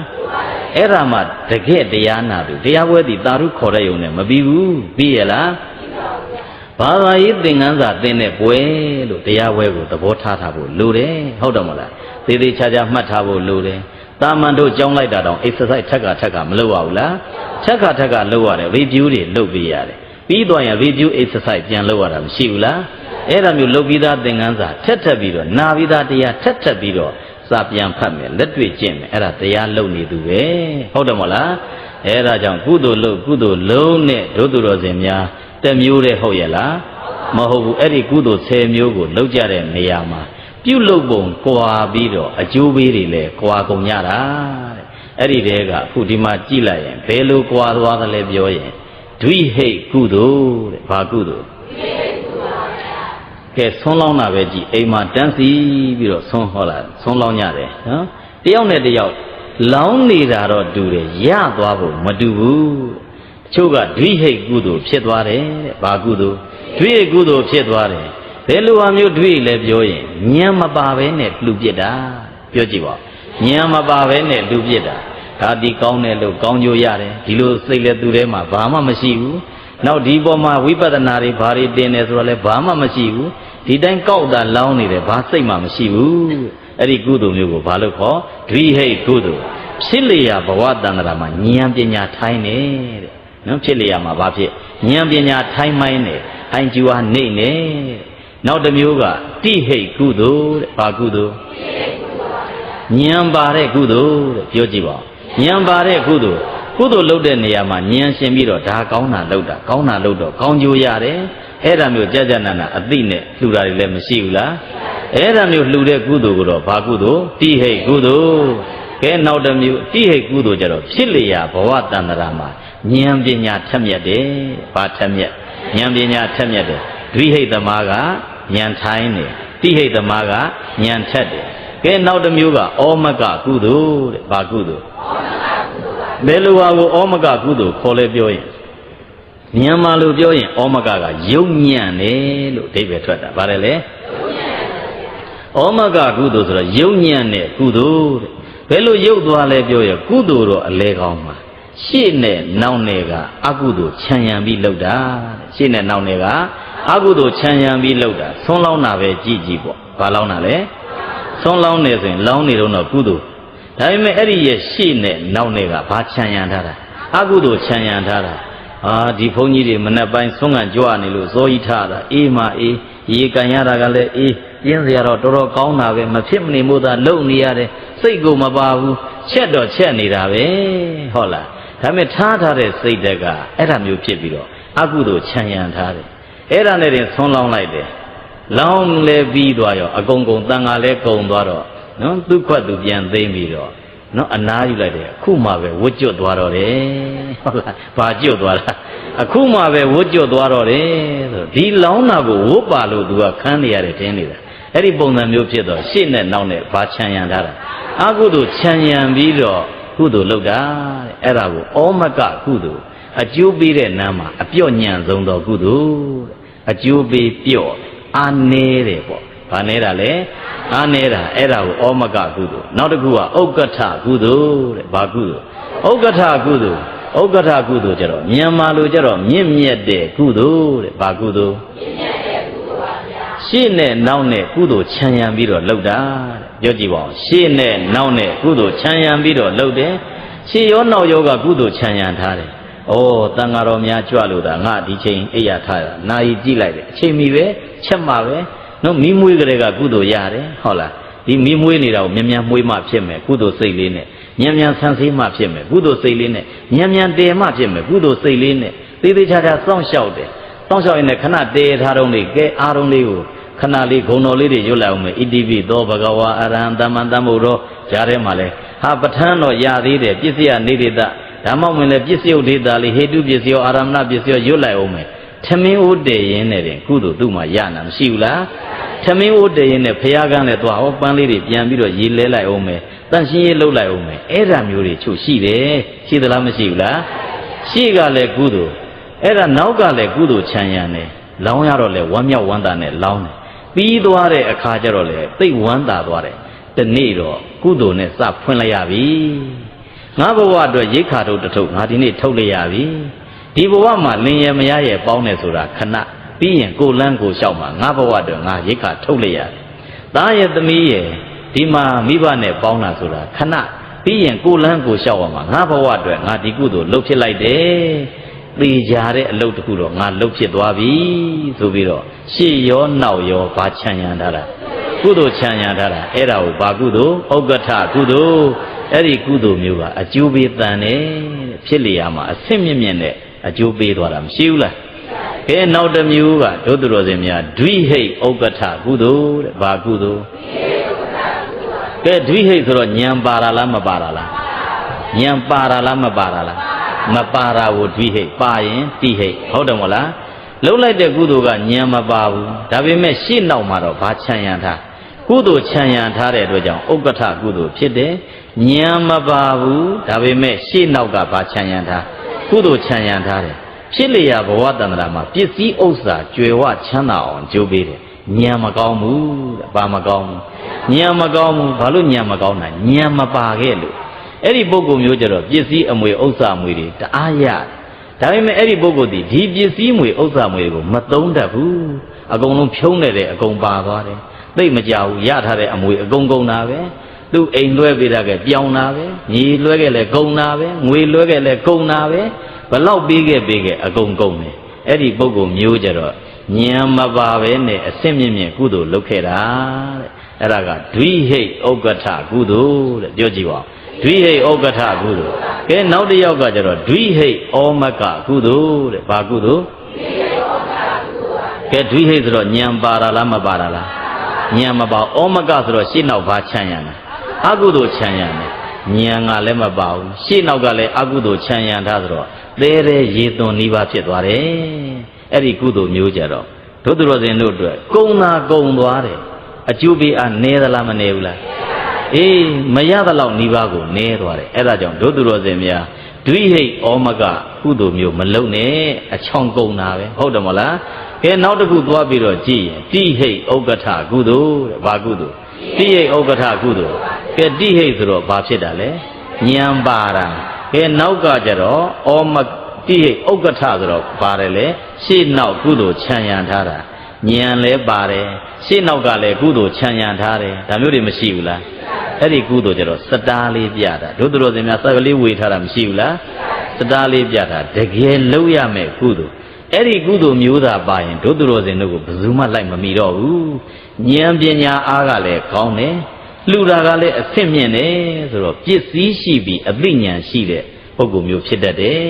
အဲ့ဒါမှတကယ်တရားနာသူတရားပွဲသည်သာဓုခေါ်တဲ့ယုံနဲ့မပြီးဘူးပြီးရလားဘာသာရေးသင်ခန်းစာသင်တဲ့ပွဲလို့တရားပွဲကိုသဘောထားဖို့လိုတယ်ဟုတ်တယ်မလားသေးသေးချာချာမှတ်ထားဖို့လိုတယ်တာမန်တို့ကြောင်းလိုက်တာတောင် exercise ထက်ကမလုပ်ရဘူးလားထက်ကလုပ်ရတယ် review တွေလုပ်ပေးရတယ်ပြီးတော့ရင် review exercise ပြန်လုပ်ရတာမရှိဘူးလား အဲ့ဒါမျိုးလုပ်ပြီးသားသင်္ကန်းစာထက်ပြီးတော့နာပြီးသားတရားထက်ပြီးတော့စာပြန်ဖတ်မယ်လက်တွေ့ကျင့်မယ်အဲ့ဒါတရားလုပ်နေသူပဲဟုတ်တယ်မဟုတ်လားအဲ့ဒါကြောင့်ကုသိုလ်လုပ်ကုသိုလ်လုံးနဲ့ဒုသူတော်စင်များတစ်မျိုးတည်းဟုတ်ရဲ့လားမဟုတ်ဘူးအဲ့ဒီကုသိုလ်10မျိုးကိုလုပ်ကြတဲ့နေရာမှာပြုလုပ်ပုံကွာပြီးတော့အကျိုးပေးတွေလည်းကွာကုန်ကြတာတဲ့အဲ့ဒီတည်းကအခုဒီမှာကြည့်လိုက်ရင်ဘယ်လိုကွာသွားသလဲပြောရင်ဒွိဟိတ်ကုသိုလ်တဲ့ဘာကုသိုလ်ကဲဆုံးလောင်းတာပဲကြည့်အိမ်မှာတန်းစီပြီးတော့ဆုံးဟောလာဆုံးလောင်းရတယ်နော်တယောက်နဲ့တယောက်လောင်းနေတာတော့တူတယ်ရသွားဖို့မတူဘူးတချို့ကဒွိဟိတ်ကုသိုလ်ဖြစ်သွားတယ်တဲ့ဘာကုသိုလ်ဒွိဟိတ်ကုသိုလ်ဖြစ်သွားတယ်ဘယ်လိုအမျိုးဒွိလဲပြောရင်ဉာဏ်မပါဘဲနဲ့လူပြစ်တာပြောကြည့်ပါဉာဏ်မပါဘဲနဲ့လူပြစ်တာဒါဒီကောင်းတယ်လို့ကောင်းကြိုးရတယ်ဒီလိုစိတ်လည်းသူထဲမှာဘာမှမရှိဘူးနောက်ဒီပေါ်မှာဝိပဿနာတွေဘာတွေတင်တယ်ဆိုတော့လည်းဘာမှမရှိဘူးဒီတိုင်းကောက်တာလောင်းနေတယ်ဘာစိတ်မှမရှိဘူးအဲ့ဒီကုသိုလ်မျိုးကိုဘာလို့ခေါ်ဒွိဟိတ်ကုသိုလ်ဖြစ်လျာဘဝတန္တရာမှာဉာဏ်ပညာထိုင်းနေတဲ့နော်ဖြစ်လျာမှာဘာဖြစ်ဉာဏ်ပညာထိုင်းမိုင်းနေအိုင်ကျူဟာနေနေနောက်တစ်မျိုးကတိဟိတ်ကုသိုလ်တဲ့ဘာကုသိုလ်ဉာဏ်ပါတဲ့ကုသိုလ်တဲ့ပြောကြည့်ပါဉာဏ်ပါတဲ့ကုသိုလ်လုပ်တဲ့နေရာမှာဉာဏ်ရှင်ပြီးတော့ဒါကောင်းတာလုပ်တာကောင်းတာလုပ်တော့ကောင်းကျိုးရတယ်အဲ့ဒါမျိုးကြာကြာနာနာအသိနဲ့လှူတာတွေလည်းမရှိဘူးလားအဲ့ဒါမျိုးလှူတဲ့ကုသိုလ်ကိုတော့ဘာကုသိုလ်တိဟိတ်ကုသိုလ်ကဲနောက်တစ်မျိုးတိဟိတ်ကုသိုလ်ကြတော့ဖြစ်လျာဘဝတန္တရာမှာဉာဏ်ပညာထက်မြက်တယ်ဘာထက်မြက်ဉာဏ်ပညာထက်မြက်တယ်ဒွိဟိတ်သမားကဉာဏ်ထိုင်းတယ်တိဟိတ်သမားကဉာဏ်ထက်တယ်ကဲနောက်တစ်မျိုးကဩမကကုသိုလ်တဲ့ဘာကုသိုလ်ဘယ်လိုဟာကိုဩမကကုသိုလ်ခေါ်လဲပြောရင်မြန်မာလိုပြောရင်ဩမကကယုံညံ့တယ်လို့အဓိပ္ပာယ်ထွက်တာဗါတယ်လေဩမကကုသိုလ်ဆိုတော့ယုံညံ့တဲ့ကုသိုလ်တဲ့ဘယ်လိုယုတ်သွားလဲပြောရင်ကုသိုလ်တော့အလဲကောင်းမှာရှေ့နဲ့နောက်နဲ့ကအကုသိုလ်ခြံရံပြီးလောက်တာတဲ့ရှေ့နဲ့နောက်နဲ့ကအကုသိုလ်ခြံရံပြီးလောက်တာဆုံးလောင်းတာပဲကြည့်ပေါ့ဘာလောင်းတာလဲဆုံးလောင်းနေဆိုရင်လောင်းနေတော့ကုသိုလ်ဒါပေမဲ့အဲ့ဒီရဲ့ရှေ့နဲ့နောက်နဲ့ကဘာခြံရံထားတာအကုသိုလ်ခြံရံထားတာဒီဘုန်းကြီးတွေမနေ့ပိုင်းဆုံးကကြွနေလို့ဇောကြီးထားတာအေးမအေးရေကန်ရတာကလည်းအေးပြင်းစရာတော့တော်တော်ကောင်းတာပဲမဖြစ်မနေမို့သာလုံနေရတယ်စိတ်ကိုမပါဘူးချက်တော့ချက်နေတာပဲဟုတ်လားဒါပေမဲ့ထားတဲ့စိတ်တက်ကအဲ့ဒါမျိုးဖြစ်ပြီးတော့အကုသိုလ်ခြံရံထားတယ်အဲ့ဒါနဲ့တင်ဆုံးလောင်းလိုက်တယ်လောင်းလဲပြီးသွားရောအကုန်ကုန်တန်ဃာလဲကုန်သွားတော့နော်သူ့ခွက်သူပြန်သိမ့်ပြီးတော့နော်အနားယူလိုက်တယ်အခုမှပဲဝတ်ကျွတ်သွားတော့တယ်ဟုတ်လားဘာကျွတ်သွားလားအခုမှပဲဝတ်ကျွတ်သွားတော့တယ်ဆိုဒီလောင်းတာကိုဝတ်ပါလို့သူကခန်းနေရတယ်တင်းနေတာအဲ့ဒီပုံစံမျိုးဖြစ်တော့ရှေ့နဲ့နောက်နဲ့ဘာခြံရံထားတာအကုသိုလ်ခြံရံပြီးတော့ကုသိုလ်လုပ်တာတဲ့အဲ့ဒါကိုဩမကကုသိုလ်အကျိုးပေးတဲ့နာမှာအပြော့ညံဆုံးသောကုသိုလ်တဲ့အကျိုးပေးပြော့အာနေတယ်ပေါ့ဘာနေတာလဲအာနေတာအဲ့ဒါကိုဩမကကုသိုလ်နောက်တစ်ခုကဥက္ကဋ္ဌကုသိုလ်တဲ့ဘာကုသိုလ်ဥက္ကဋ္ဌကုသိုလ်ဥက္ကဋ္ဌကုသိုလ်ကျတော့မြန်မာလိုကျတော့မြင့်မြတ်တဲ့ကုသိုလ်တဲ့ဘာကုသိုလ်မြင့်မြတ်တဲ့ကုသိုလ်ပါဗျာရှေ့နဲ့နောက်နဲ့ကုသိုလ်ခြံရံပြီးတော့လုပ်တာတဲ့ပြောကြည့်ပါဦးရှေ့နဲ့နောက်နဲ့ကုသိုလ်ခြံရံပြီးတော့လုပ်တယ်ရှေ့ရောနောက်ရောကကုသိုလ်ခြံရံထားတယ်ဩတန်ဃာတော်များကြွလို့တာငါဒီချိန်အိယာထားတာနာယီကြည့်လိုက်တယ်အချိန်မီပဲချက်မှပဲနော်မိမွေးကလေးကကုသိုလ်ရတယ်ဟုတ်လားဒီမိမွေးနေတာကိုမြန်မြန်မွေးမှဖြစ်မယ်ကုသိုလ်စိတ်လေးနဲ့မြန်မြန်ဆန်းဆေးမှဖြစ်မယ်ကုသိုလ်စိတ်လေးနဲ့မြန်မြန်တည်မှဖြစ်မယ်ကုသိုလ်စိတ်လေးနဲ့သေးသေးချာချာစောင့်ရှောက်တယ်စောင့်ရှောက်ရင်လည်းခဏတည်ထားတော့လေကဲအားလုံးလေးကိုခဏလေးဂုဏ်တော်လေးတွေရွတ်လိုက်အောင်မယ်ဣတိပိသောဘဂဝါအရဟံသမ္မာသမ္ဗုဒ္ဓောကြားထဲမှာလဲဟာပဋ္ဌာန်းတော်ရသေးတယ်ပြစ္ဆယနေဒေတဓမ္မဝင်လည်းပစ္စယုဒေတာလေးဟေတုပစ္စယောအာရမဏပစ္စယောရွတ်လိုက်အောင်မယ်ထမင်းဥတည်ရင်နဲ့တင်ကုသိုလ်သူ့မှာရနာမရှိဘူးလားထမင်းဥတည်ရင်နဲ့ဖျားကန်းနဲ့သွားဟောပန်းလေးတွေပြန်ပြီးတော့ရေလဲလိုက်အောင်မယ်တန့်ရှင်းရေးလုပ်လိုက်အောင်မယ်အဲ့ဒါမျိုးတွေချုပ်ရှိတယ်ရှိသလားမရှိဘူးလားရှိကလည်းကုသိုလ်အဲ့ဒါနောက်ကလည်းကုသိုလ်ခြံရံတယ်လောင်းရတော့လေဝမ်းမြောက်ဝမ်းသာနဲ့လောင်းတယ်ပြီးသွားတဲ့အခါကျတော့လေသိဝမ်းသာသွားတယ်တနေ့တော့ကုသိုလ်နဲ့စဖွင့်လိုက်ရပြီငါဘဝအတွက်ရိက္ခာထုတ်တစ်ထုပ်ငါဒီနေ့ထုတ်လိုက်ရပြီဒီဘဝမှာလင်ရမရရဲ့ပေါင်းတယ်ဆိုတာခဏပြီးရင်ကိုလန်းကိုလျှောက်မှာငါဘဝအတွက်ငါရိက္ခာထုတ်လိုက်ရတယ်သားရဲ့သမီးရဲ့ဒီမှာမိဘနဲ့ပေါင်းတာဆိုတာခဏပြီးရင်ကိုလန်းကိုလျှောက်ရမှာငါဘဝအတွက်ငါဒီကုသိုလ်လုပ်ဖြစ်လိုက်တယ်သေကြတဲ့အလုပ်တစ်ခုတော့ငါလုပ်ဖြစ်သွားပြီဆိုပြီးတော့ ရှေ့ရောနောက်ရောဘာခြံရံထားတာကုသိုလ်ခြံရံထားတာအဲ့ဒါကိုဘာကုသိုလ်ဥက္ကဋ္ဌကုသိုလ်အဲ့ဒီကုသိုလ်မျိုးကအကျိုးပေးတန်တယ်ဖြစ်လျာမှာအဆင့်မြင့်မြင့်နဲ့အကျိုးပေးသွားတာမရှိဘူးလားကဲနောက်တစ်မျိုးကဒုသူတော်စင်များဒွိဟိတ်ဥက္ကဋ္ဌကုသိုလ်တဲ့ဘာကုသိုလ်ကဲဒွိဟိတ်ဆိုတော့ဉာဏ်ပါတာလားမပါတာလားဉာဏ်ပါတာလားမပါတာလားမပါတာကိုဒွိဟိတ်ပါရင်တိဟိတ်ဟုတ်တယ်မဟုတ်လားလုံးလိုက်တဲ့ကုသိုလ်ကဉာဏ်မပါဘူးဒါပေမဲ့ရှေ့နောက်မှာတော့ဘာခြံရံထားကုသိုလ်ခြံရံထားတဲ့အတွက်ကြောင့်ဥက္ကဋ္ဌကုသိုလ်ဖြစ်တယ်ဉာဏ်မပါဘူးဒါပေမဲ့ရှေ့နောက်ကဘာခြံရံထားကုသိုလ်ခြံရံထားတယ်ဖြစ်လျာဘဝတန္တရာမှာပစ္စည်းဥစ္စာကြွယ်ဝချမ်းသာအောင်ကြိုးပေးတယ်ဉာဏ်မကောင်းဘူးတဲ့ဘာမကောင်းဘူးဉာဏ်မကောင်းဘူးဘာလို့ဉာဏ်မကောင်းတာဉာဏ်မပါခဲ့လို့အဲ့ဒီပုဂ္ဂိုလ်မျိုးကြတော့ပစ္စည်းအမွေဥစ္စာအမွေတွေတအားရတယ်ဒါပေမဲ့အဲ့ဒီပုဂ္ဂိုလ်ဒီပစ္စည်းအမွေဥစ္စာအမွေကိုမသုံးတတ်ဘူးအကုန်လုံးဖြုံးနေတယ်အကုန်ပါသွားတယ်သိမကြဘူးရထားတဲ့အမွေအကုန်ကုန်တာပဲသူ့အိမ်လွှဲပေးတာကပြောင်းတာပဲညီလွှဲခဲ့လဲကုန်တာပဲငွေလွှဲခဲ့လဲကုန်တာပဲဘလောက်ပေးခဲ့အကုန်ကုန်တယ်အဲ့ဒီပုဂ္ဂိုလ်မျိုးကြတော့ဉာဏ်မပါပဲနဲ့အစင့်မြင့်မြင့်ကုသိုလ်လုပ်ခဲ့တာတဲ့အဲ့ဒါကဒွိဟိတ်ဥက္ကဋ္ဌကုသိုလ်တဲ့ပြောကြည့်ပါဒွိဟိတ်ဥက္ကဋ္ဌကုသိုလ်ကဲနောက်တစ်ယောက်ကကြတော့ဒွိဟိတ်ဩမကကုသိုလ်တဲ့ဘာကုသိုလ်ကဲဒွိဟိတ်ဆိုတော့ဉာဏ်ပါတာလားမပါတာလားဉာဏ်မပါဩမကဆိုတော့ရှေ့နောက်ဘာခြံရံတာအကုသိုလ်ခြံရံတယ်ဉာဏ်ကလည်းမပါဘူးရှေ့နောက်ကလည်းအကုသိုလ်ခြံရံထားဆိုတော့သဲတဲ့ရေသွန်နှီးပါဖြစ်သွားတယ်အဲ့ဒီကုသိုလ်မျိုးကြတော့ဒုသူတော်စင်တို့အတွက်ကုံသာကုံသွားတယ်အကျိုးပေးအားနည်းသလားမနည်းဘူးလားအေးမရသလောက်နှီးပါကိုနည်းသွားတယ်အဲ့ဒါကြောင့်ဒုသူတော်စင်များဒွိဟိတ်ဩမကကုသိုလ်မျိုးမလုံနဲ့အချောင်ကုံတာပဲဟုတ်တယ်မလားကဲနောက်တစ်ခုသွားပြီးတော့ကြည့်ရင်တိဟိတ်ဥက္ကဋ္ဌကုသိုလ်တဲ့ဘာကုသိုလ်တိဟိတ်ဥက္ကဋ္ဌကုသိုလ်ကဲတိဟိတ်ဆိုတော့ဘာဖြစ်တာလဲဉာဏ်ပါတာကဲနောက်ကကြတော့ဩမတိဟိတ်ဥက္ကဋ္ဌဆိုတော့ပါတယ်လေရှေ့နောက်ကုသိုလ်ခြံရံထားတာဉာဏ်လည်းပါတယ်ရှေ့နောက်ကလည်းကုသိုလ်ခြံရံထားတယ်ဒါမျိုးတွေမရှိဘူးလားအဲ့ဒီကုသိုလ်ကြတော့စတားလေးပြတာဒုသူတော်စင်များစကလေးဝေထားတာမရှိဘူးလားစတားလေးပြတာတကယ်လုံးရမယ်ကုသိုလ်အဲ့ဒီကုသိုလ်မျိုးသာပါရင်ဒုသူတော်စင်တို့ကိုဘယ်သူမှလိုက်မမီတော့ဘူးဉာဏ်ပညာအားကလည်းကောင်းတယ်လှူတာကလည်းအဆင့်မြင့်တယ်ဆိုတော့ပစ္စည်းရှိပြီးအသိဉာဏ်ရှိတဲ့ပုဂ္ဂိုလ်မျိုးဖြစ်တတ်တယ်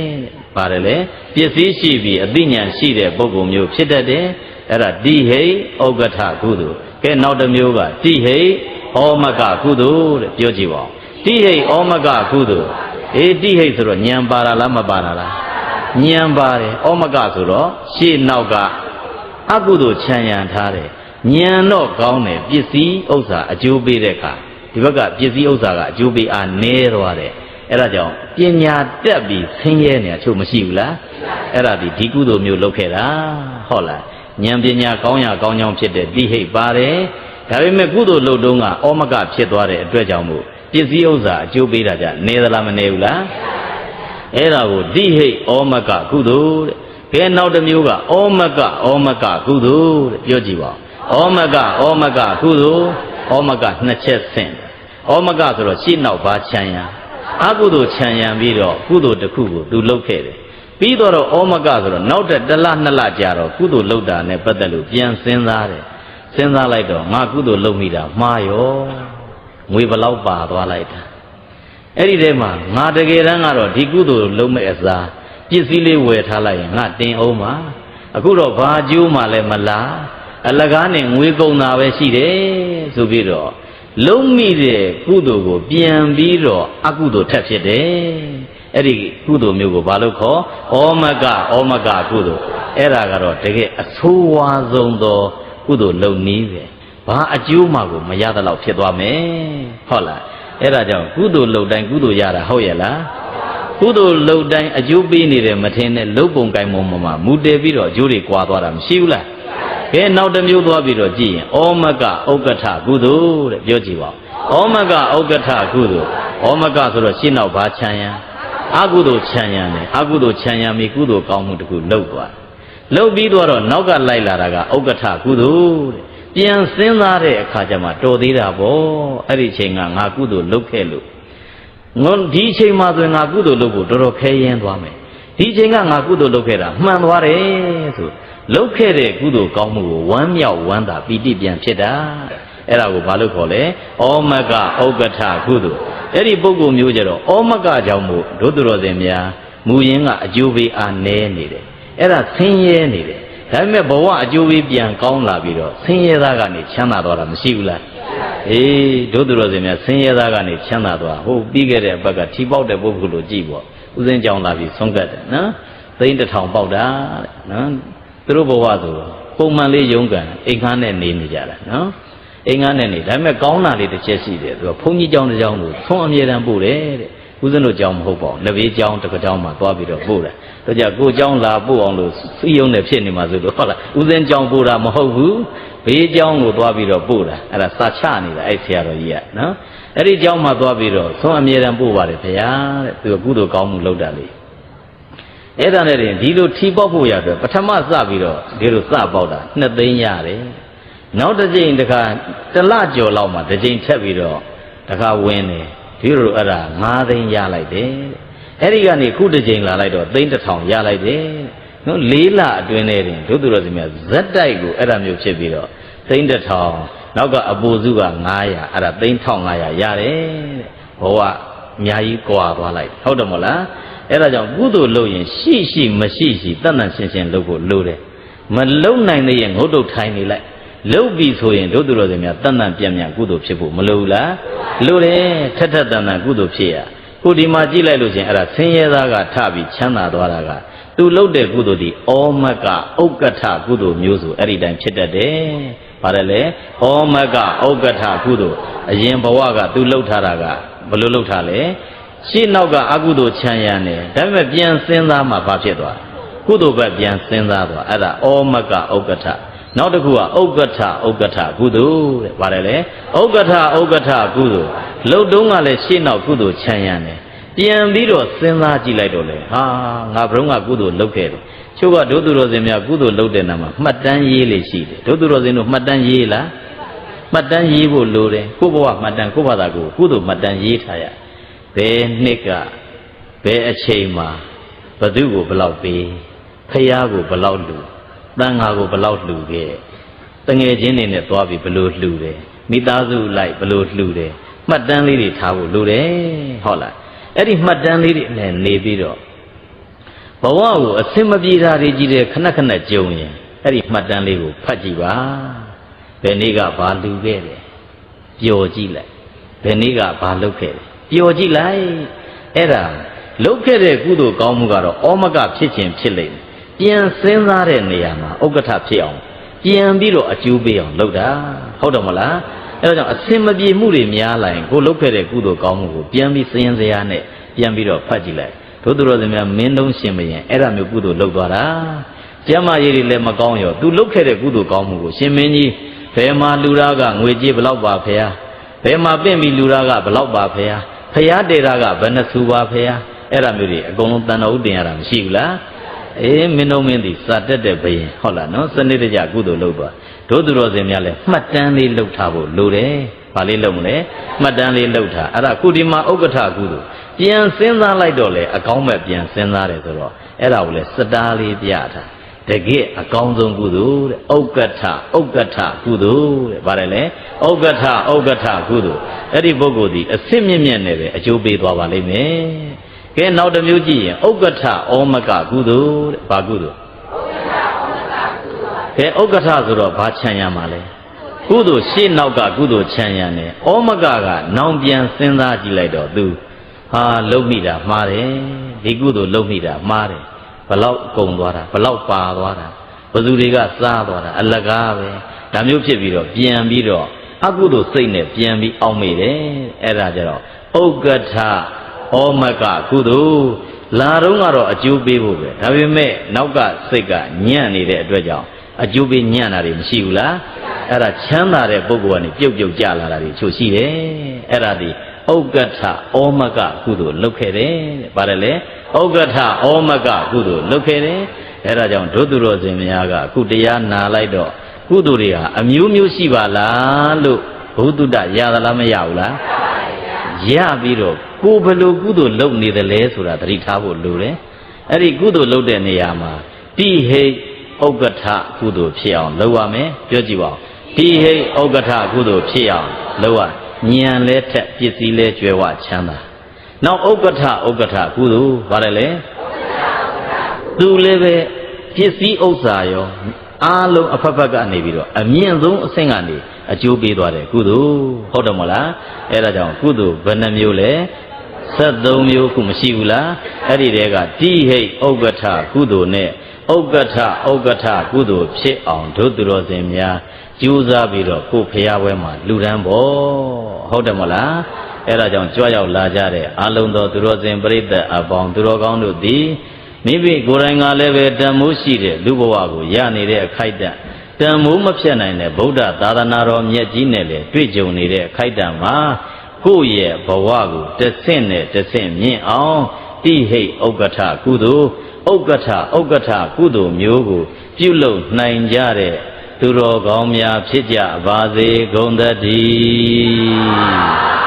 ပါတယ်လေပစ္စည်းရှိပြီးအသိဉာဏ်ရှိတဲ့ပုဂ္ဂိုလ်မျိုးဖြစ်တတ်တယ်အဲ့ဒါတိဟိတ်ဥက္ကဋ္ဌကုသိုလ်ကဲနောက်တစ်မျိုးကတိဟိတ်ဩမကကုသိုလ်တဲ့ပြောကြည့်ပါဦးတိဟိတ်ဩမကကုသိုလ်အေးတိဟိတ်ဆိုတော့ဉာဏ်ပါတာလားမပါတာလားဉာဏ်ပါတယ်ဩမကဆိုတော့ရှေ့နောက်ကအကုသိုလ်ခြံရံထားတယ်ဉာဏ်တော့ကောင်းတယ်ပစ္စည်းဥစ္စာအကျိုးပေးတဲ့အခါဒီဘက်ကပစ္စည်းဥစ္စာကအကျိုးပေးအားနည်းသွားတယ်အဲ့ဒါကြောင့်ပညာတက်ပြီးဆင်းရဲနေတာချို့မရှိဘူးလားအဲ့ဒါဒီကုသိုလ်မျိုးလုပ်ခဲ့တာဟုတ်လားဉာဏ်ပညာကောင်းရကောင်းကြောင်းဖြစ်တဲ့တိဟိတ်ပါတယ်ဒါပေမဲ့ကုသိုလ်လုပ်တုန်းကဩမကဖြစ်သွားတဲ့အတွက်ကြောင့်မို့ပစ္စည်းဥစ္စာအကျိုးပေးတာကြနေသလားမနေဘူးလားအဲ့ဒါကိုတိဟိတ်ဩမကကုသိုလ်တဲ့ကဲနောက်တစ်မျိုးကဩမကကုသိုလ်တဲ့ပြောကြည့်ပါဩမကကုသိုလ်ဩမကနှစ်ချက်ဆင့်ဩမကဆိုတော့ရှေ့နောက်ဘာခြံရံအကုသိုလ်ခြံရံပြီးတော့ကုသိုလ်တစ်ခုကိုသူလုပ်ခဲ့တယ်ပြီးတော့ဩမကဆိုတော့နောက်တစ်လနှစ်လကြာတော့ကုသိုလ်လုပ်တာနဲ့ပတ်သက်လို့ပြန်စဉ်းစားတယ်စဉ်းစားလိုက်တော့ငါကုသိုလ်လုပ်မိတာမှားရောငွေဘလောက်ပါသွားလိုက်တာအဲ့ဒီထဲမှာငါတကယ်တမ်းကတော့ဒီကုသိုလ်လုပ်မဲ့အစားပစ္စည်းလေးဝယ်ထားလိုက်ရင်ငါတင်အောင်ပါအခုတော့ဘာအကျိုးမှလည်းမလားအလကားနဲ့ငွေကုန်တာပဲရှိတယ်ဆိုပြီးတော့လုံးမိတဲ့ကုသိုလ်ကိုပြန်ပြီးတော့အကုသိုလ်ထက်ဖြစ်တယ်အဲ့ဒီကုသိုလ်မျိုးကိုဘာလို့ခေါ်ဩမကကုသိုလ်အဲ့ဒါကတော့တကယ်အဆိုးဝါးဆုံးသောကုသိုလ်လုပ်နည်းပဲဘာအကျိုးမှကိုမရသလောက်ဖြစ်သွားမယ်ဟုတ်လားအဲ့ဒါကြောင့်ကုသိုလ်လုပ်တိုင်းကုသိုလ်ရတာဟုတ်ရဲ့လားကုသိုလ်လုပ်တိုင်းအကျိုးပေးနေတယ်မထင်နဲ့လုပ်ပုံကိုင်ပုံမှာမူတည်ပြီးတော့အကျိုးတွေကွာသွားတာမရှိဘူးလားကဲနောက်တစ်မျိုးသွားပြီးတော့ကြည့်ရင်ဩမကဥက္ကဋ္ဌကုသိုလ်တဲ့ပြောကြည့်ပါဩမကဥက္ကဋ္ဌကုသိုလ်ဩမကဆိုတော့ရှင်းနောက်ဘာခြံရံအကုသိုလ်ခြံရံတယ်အကုသိုလ်ခြံရံပြီးကုသိုလ်ကောင်းမှုတစ်ခုလုပ်သွားလုပ်ပြီးတော့နောက်ကလိုက်လာတာကဥက္ကဋ္ဌကုသိုလ်တဲ့ပြန်စဉ်းစားတဲ့အခါကျမှတော်သေးတာပေါ့အဲ့ဒီချိန်ကငါကုသိုလ်လုပ်ခဲ့လို့ငုံဒီချိန်မှဆိုရင်ငါကုသိုလ်လုပ်ဖို့တော်တော်ခဲရင်သွားမယ် ဒီချိန်ကငါကုသိုလ်လုပ်ခဲ့တာမှန်သွားတယ်ဆိုလုပ်ခဲ့တဲ့ကုသိုလ်ကောင်းမှုကိုဝမ်းမြောက်ဝမ်းသာပီတိပြန်ဖြစ်တာအဲ့ဒါကိုဘာလို့ခေါ်လဲဩမကဥက္ကဋ္ဌကုသိုလ်အဲ့ဒီပုဂ္ဂိုလ်မျိုးကြတော့ဩမကကြောင့်မို့ဒုသူတော်စင်များမူရင်းကအကျိုးပေးအားနည်းနေတယ်အဲ့ဒါဆင်းရဲနေတယ်ဒါပေမဲ့ဘဝအကျိုးပေးပြန်ကောင်းလာပြီးတော့ဆင်းရဲသားကနေချမ်းသာသွားတာမရှိဘူးလားအေးဒုသူတော်စင်များဆင်းရဲသားကနေချမ်းသာသွားဟုတ်ပြီးခဲ့တဲ့အပတ်ကထီပေါက်တဲ့ပုဂ္ဂိုလ်လိုကြည့်ပေါ့ဥစဉ်ကြောင်လာပြီးဆုံးကတ်တယ်နော်သိန်း1000ပေါက်တာတဲ့နော်သူတို့ဘဝဆိုပုံမှန်လေးရုန်းကန်အိမ်ခန်းနဲ့နေကြတာနော်အိမ်ကနဲ့နေဒါပေမဲ့ကောင်းတာလေးတစ်ချက်ရှိတယ်သူကဘုန်းကြီးကျောင်းတစ်ကျောင်းကိုသုံးအမြဲတမ်းပို့တယ်တဲ့ဦးဇင်းတို့ကျောင်းမဟုတ်ပါဘူးလက်ဘေးကျောင်းတစ်ကကျောင်းမှာသွားပြီးတော့ပို့တယ်တို့ကြကိုကျောင်းလာပို့အောင်လို့စီးရုံးနဲ့ဖြစ်နေမှာဆိုလို့ဟုတ်လားဦးဇင်းကျောင်းပို့တာမဟုတ်ဘူးဘေးကျောင်းကိုသွားပြီးတော့ပို့တာအဲ့ဒါစာချနေတာအဲ့ဆရာတော်ကြီးကနော်အဲ့ဒီကျောင်းမှာသွားပြီးတော့သုံးအမြဲတမ်းပို့ပါတယ်ခင်ဗျာတဲ့သူကကုသိုလ်ကောင်းမှုလုပ်တာလေအဲ့ဒါနဲ့ဒီလိုထီပေါက်ဖို့ရအတွက်ပထမစပြီးတော့ဒီလိုစပေါက်တာ2 သိန်းရတယ်နောက်တစ်ကြိမ်တခါ1 လကျော်လောက်မှတစ်ကြိမ်ထပ်ပြီးတော့တခါဝင်တယ်ဒီလိုအဲ့ဒါ9 သိန်းရလိုက်တယ်အဲ့ဒီကနေခုတစ်ကြိမ်လာလိုက်တော့သိန်း1000ရလိုက်တယ်နော်4 လအတွင်းနဲ့တင်ဒုသူတော်စင်များဇက်တိုက်ကိုအဲ့ဒါမျိုးဖြစ်ပြီးတော့သိန်း1000နောက်ကအပူစုက900အဲ့ဒါသိန်း1500ရတယ်တဲ့ဘဝအများကြီးကွာသွားလိုက်ဟုတ်တယ်မို့လားအဲ့ဒါကြောင့်ကုသိုလ်လုပ်ရင်ရှိမရှိတတ်တန်ရှင်းရှင်းလုပ်ဖို့လိုတယ်မလုံနိုင်သေးရင်ငုတ်တုတ်ထိုင်နေလိုက်လုတ်ပြီဆိုရင်ဒုသူတော်စင်များတန်တန်ပြန်ကုသိုလ်ဖြစ်ဖို့မလိုဘူးလားလိုတယ်ထက်တန်တန်ကုသိုလ်ဖြစ်ရကိုဒီမှာကြည့်လိုက်လို့ချင်းအဲ့ဒါဆင်းရဲသားကထပြီးချမ်းသာသွားတာကသူလုတ်တဲ့ကုသိုလ်ဒီဩမကဥက္ကဋ္ဌကုသိုလ်မျိုးဆိုအဲ့ဒီတိုင်းဖြစ်တတ်တယ်ပါတယ်လေဩမကဥက္ကဋ္ဌကုသိုလ်အရင်ဘဝကသူလုတ်ထားတာကဘယ်လိုလုတ်ထားလဲရှင်းနောက်ကအကုသိုလ်ချမ်းရနေဒါပေမဲ့ပြန်စဉ်းစားမှဘာဖြစ်သွားကုသိုလ်ဘက်ပြန်စဉ်းစားသွားအဲ့ဒါဩမကဥက္ကဋ္ဌနောက်တစ်ခုကဥက္ကဋ္ဌကုသိုလ်တဲ့ဗါတယ်လေဥက္ကဋ္ဌကုသိုလ်လှုပ်တုံးကလည်းရှေ့နောက်ကုသိုလ်ချမ်းရံတယ်ပြန်ပြီးတော့စဉ်းစားကြည့်လိုက်တော့လေဟာငါဘုံကကုသိုလ်လုပ်ခဲ့တယ်ချို့ကဒုသူတော်စင်များကုသိုလ်လုပ်တဲ့နာမှာမှတ်တမ်းရေးလေးရှိတယ်ဒုသူတော်စင်တို့မှတ်တမ်းရေးလားမှတ်တမ်းရေးဖို့လိုတယ်ကိုယ့်ဘဝမှတ်တမ်းကိုယ့်ဘာသာကိုကုသိုလ်မှတ်တမ်းရေးထားရဘယ်နှစ်ကဘယ်အချိန်မှာဘသူကိုဘယ်လောက်ပေးဖယားကိုဘယ်လောက်လူတန်ဃာကိုဘယ်လောက်လှူခဲ့တငယ်ချင်းတွေနဲ့သွားပြီးဘယ်လိုလှူတယ်မိသားစုလိုက်ဘယ်လိုလှူတယ်မှတ်တမ်းလေးတွေထားဖို့လိုတယ်ဟုတ်လားအဲ့ဒီမှတ်တမ်းလေးတွေနဲ့နေပြီးတော့ဘဝကိုအစင်မပြေတာတွေကြီးတယ်ခဏကြုံရင်အဲ့ဒီမှတ်တမ်းလေးကိုဖတ်ကြည့်ပါဘယ်နေ့ကဘာလှူခဲ့တယ်ပျော်ကြည့်လိုက်ဘယ်နေ့ကဘာလုပ်ခဲ့တယ်ပျော်ကြည့်လိုက်အဲ့ဒါလုပ်ခဲ့တဲ့ကုသိုလ်ကောင်းမှုကတော့ဩမကဖြစ်ခြင်းဖြစ်လိမ့်မယ်ပြန်စဉ်းစားတဲ့နေရာမှာဥက္ကဋ္ဌဖြစ်အောင်ပြန်ပြီးတော့အကျိုးပေးအောင်လုပ်တာဟုတ်တယ်မလားအဲဒါကြောင့်အစင်မပြေမှုတွေများလာရင်ကိုလုပ်ခဲ့တဲ့ကုသိုလ်ကောင်းမှုကိုပြန်ပြီးစဉ်းစားနဲ့ပြန်ပြီးတော့ဖတ်ကြည့်လိုက်ဒုသူတော်စင်များမင်းလုံးရှင်မရင်အဲ့ဒါမျိုးကုသိုလ်လုပ်သွားတာကျမ်းမာရေးတွေလည်းမကောင်းရောသူလုပ်ခဲ့တဲ့ကုသိုလ်ကောင်းမှုကိုရှင်မင်းကြီးဘယ်မှာလူသားကငွေကြေးဘလောက်ပါဖေဟာဘယ်မှာပြင့်ပြီးလူသားကဘလောက်ပါဖေဟာဖယားတေတာကဘယ်နှဆူပါဖေဟာအဲ့ဒါမျိုးတွေအကုန်လုံးတန်တော်ဥတင်ရတာမရှိဘူးလားအေးမင်းတို့မင်းသည်စာတက်တဲ့ဘယင်ဟုတ်လားနော်စနစ်တကျကုသိုလ်လုပ်သွားဒုသူတော်စင်များလဲမှတ်တမ်းလေးလုပ်ထားဖို့လိုတယ်ဗာလေးလုပ်မလဲမှတ်တမ်းလေးလုပ်ထားအဲ့ဒါကုဒီမှာဥက္ကဋ္ဌကုသိုလ်ပြန်စဉ်းစားလိုက်တော့လေအကောင်းမဲ့ပြန်စဉ်းစားတယ်ဆိုတော့အဲ့ဒါကိုလဲစတားလေးပြထားတကယ်အကောင်းဆုံးကုသိုလ်တဲ့ဥက္ကဋ္ဌကုသိုလ်တဲ့ဗါတယ်လေဥက္ကဋ္ဌကုသိုလ်အဲ့ဒီပုဂ္ဂိုလ်ဒီအစစ်မြင့်မြတ်နဲ့ပဲအကျိုးပေးသွားပါလိမ့်မယ်ကဲနောက်တစ်မျိုးကြည့်ရင်ဥက္ကဋ္ဌဩမကကုသိုလ်တဲ့ဘာကုသိုလ်ကဲဥက္ကဋ္ဌဆိုတော့ဘာချမ်းရမှာလဲကုသိုလ်ရှေ့နောက်ကကုသိုလ်ချမ်းရနေဩမကကနောင်ပြန်စဉ်းစားကြည့်လိုက်တော့သူဟာလုံမိတာမှားတယ်ဒီကုသိုလ်လုံမိတာမှားတယ်ဘလောက်ကုန်သွားတာဘလောက်ပါသွားတာဘသူတွေကစားသွားတာအလကားပဲဒါမျိုးဖြစ်ပြီးတော့ပြန်ပြီးတော့အကုသိုလ်စိတ်နဲ့ပြန်ပြီးအောက်မေ့တယ်အဲ့ဒါကြတော့ဥက္ကဋ္ဌဩမကကုသိုလ်လာတော့ကတော့အကျိုးပေးဖို့ပဲဒါပေမဲ့နောက်ကစိတ်ကညံ့နေတဲ့အတွက်ကြောင့်အကျိုးပေးညံ့တာတွေမရှိဘူးလားအဲ့ဒါချမ်းသာတဲ့ပုဂ္ဂိုလ်ကနေပြုတ်ကြလာတာတွေချို့ရှိတယ်အဲ့ဒါဒီဥက္ကဋ္ဌဩမကကုသိုလ်လုပ်ခဲ့တယ်တဲ့ဗါတယ်လေဥက္ကဋ္ဌဩမကကုသိုလ်လုပ်ခဲ့တယ်အဲ့ဒါကြောင့်ဒုသူတော်စင်များကအခုတရားနာလိုက်တော့ကုသိုလ်တွေဟာအမျိုးမျိုးရှိပါလားလို့ဘုဒ္ဓတရသလားမရဘူးလားရပြီးတော့ကိုဘယ်လိုကုသိုလ်လုပ်နေတယ်လဲဆိုတာသတိထားဖို့လိုတယ် အဲ့ဒီကုသိုလ်လုပ်တဲ့နေရာမှာတိဟိဥက္ကဋ္ဌကုသိုလ်ဖြစ်အောင်လုပ်ရမယ်ပြောကြည့်ပါဦးတိဟိဥက္ကဋ္ဌကုသိုလ်ဖြစ်အောင်လုပ်ရဉာဏ်လဲထက်ပစ္စည်းလဲကျွယ်ဝချမ်းသာနောက်ဥက္ကဋ္ဌကုသိုလ်ဗါတယ်လေသူလည်းပဲပစ္စည်းဥစ္စာရောအားလုံးအဖက်ဖက်ကနေပြီးတော့အမြင့်ဆုံးအဆင့်ကနေအကျိုးပေးသွားတယ်ကုသိုလ်ဟုတ်တယ်မလားအဲ့ဒါကြောင့်ကုသိုလ်ဘယ်နှမျိုးလဲ73မျိုးခုမရှိဘူးလားအဲ့ဒီတည်းကတိဟိဥက္ကဋ္ဌကုသိုလ်နဲ့ဥက္ကဋ္ဌကုသိုလ်ဖြစ်အောင်တို့သူတော်စင်များကြိုးစားပြီးတော့ကိုယ်ဖျားပွဲမှာလူတန်းပေါ့ဟုတ်တယ်မလားအဲ့ဒါကြောင့်ကြွရောက်လာကြတဲ့အာလုံတော်သူတော်စင်ပရိသတ်အပေါင်းသူတော်ကောင်းတို့သည်မိမိကိုယ်တိုင်ကလည်းပဲတန်မိုးရှိတဲ့လူဘဝကိုရနေတဲ့အခိုက်အတန့်တန်မိုးမဖြတ်နိုင်တဲ့ဗုဒ္ဓသာသနာတော်မြတ်ကြီးနဲ့လည်းတွေ့ကြုံနေတဲ့အခိုက်အတန့်မှာကိုယ့်ရဲ့ဘဝကိုတဆင့်နဲ့တဆင့်မြင့်အောင်တိဟိဥက္ကဋ္ဌကုသိုလ်ဥက္ကဋ္ဌကုသိုလ်မျိုးကိုပြုလုပ်နိုင်ကြတဲ့သူတော်ကောင်းများဖြစ်ကြပါစေကုန်သတည်း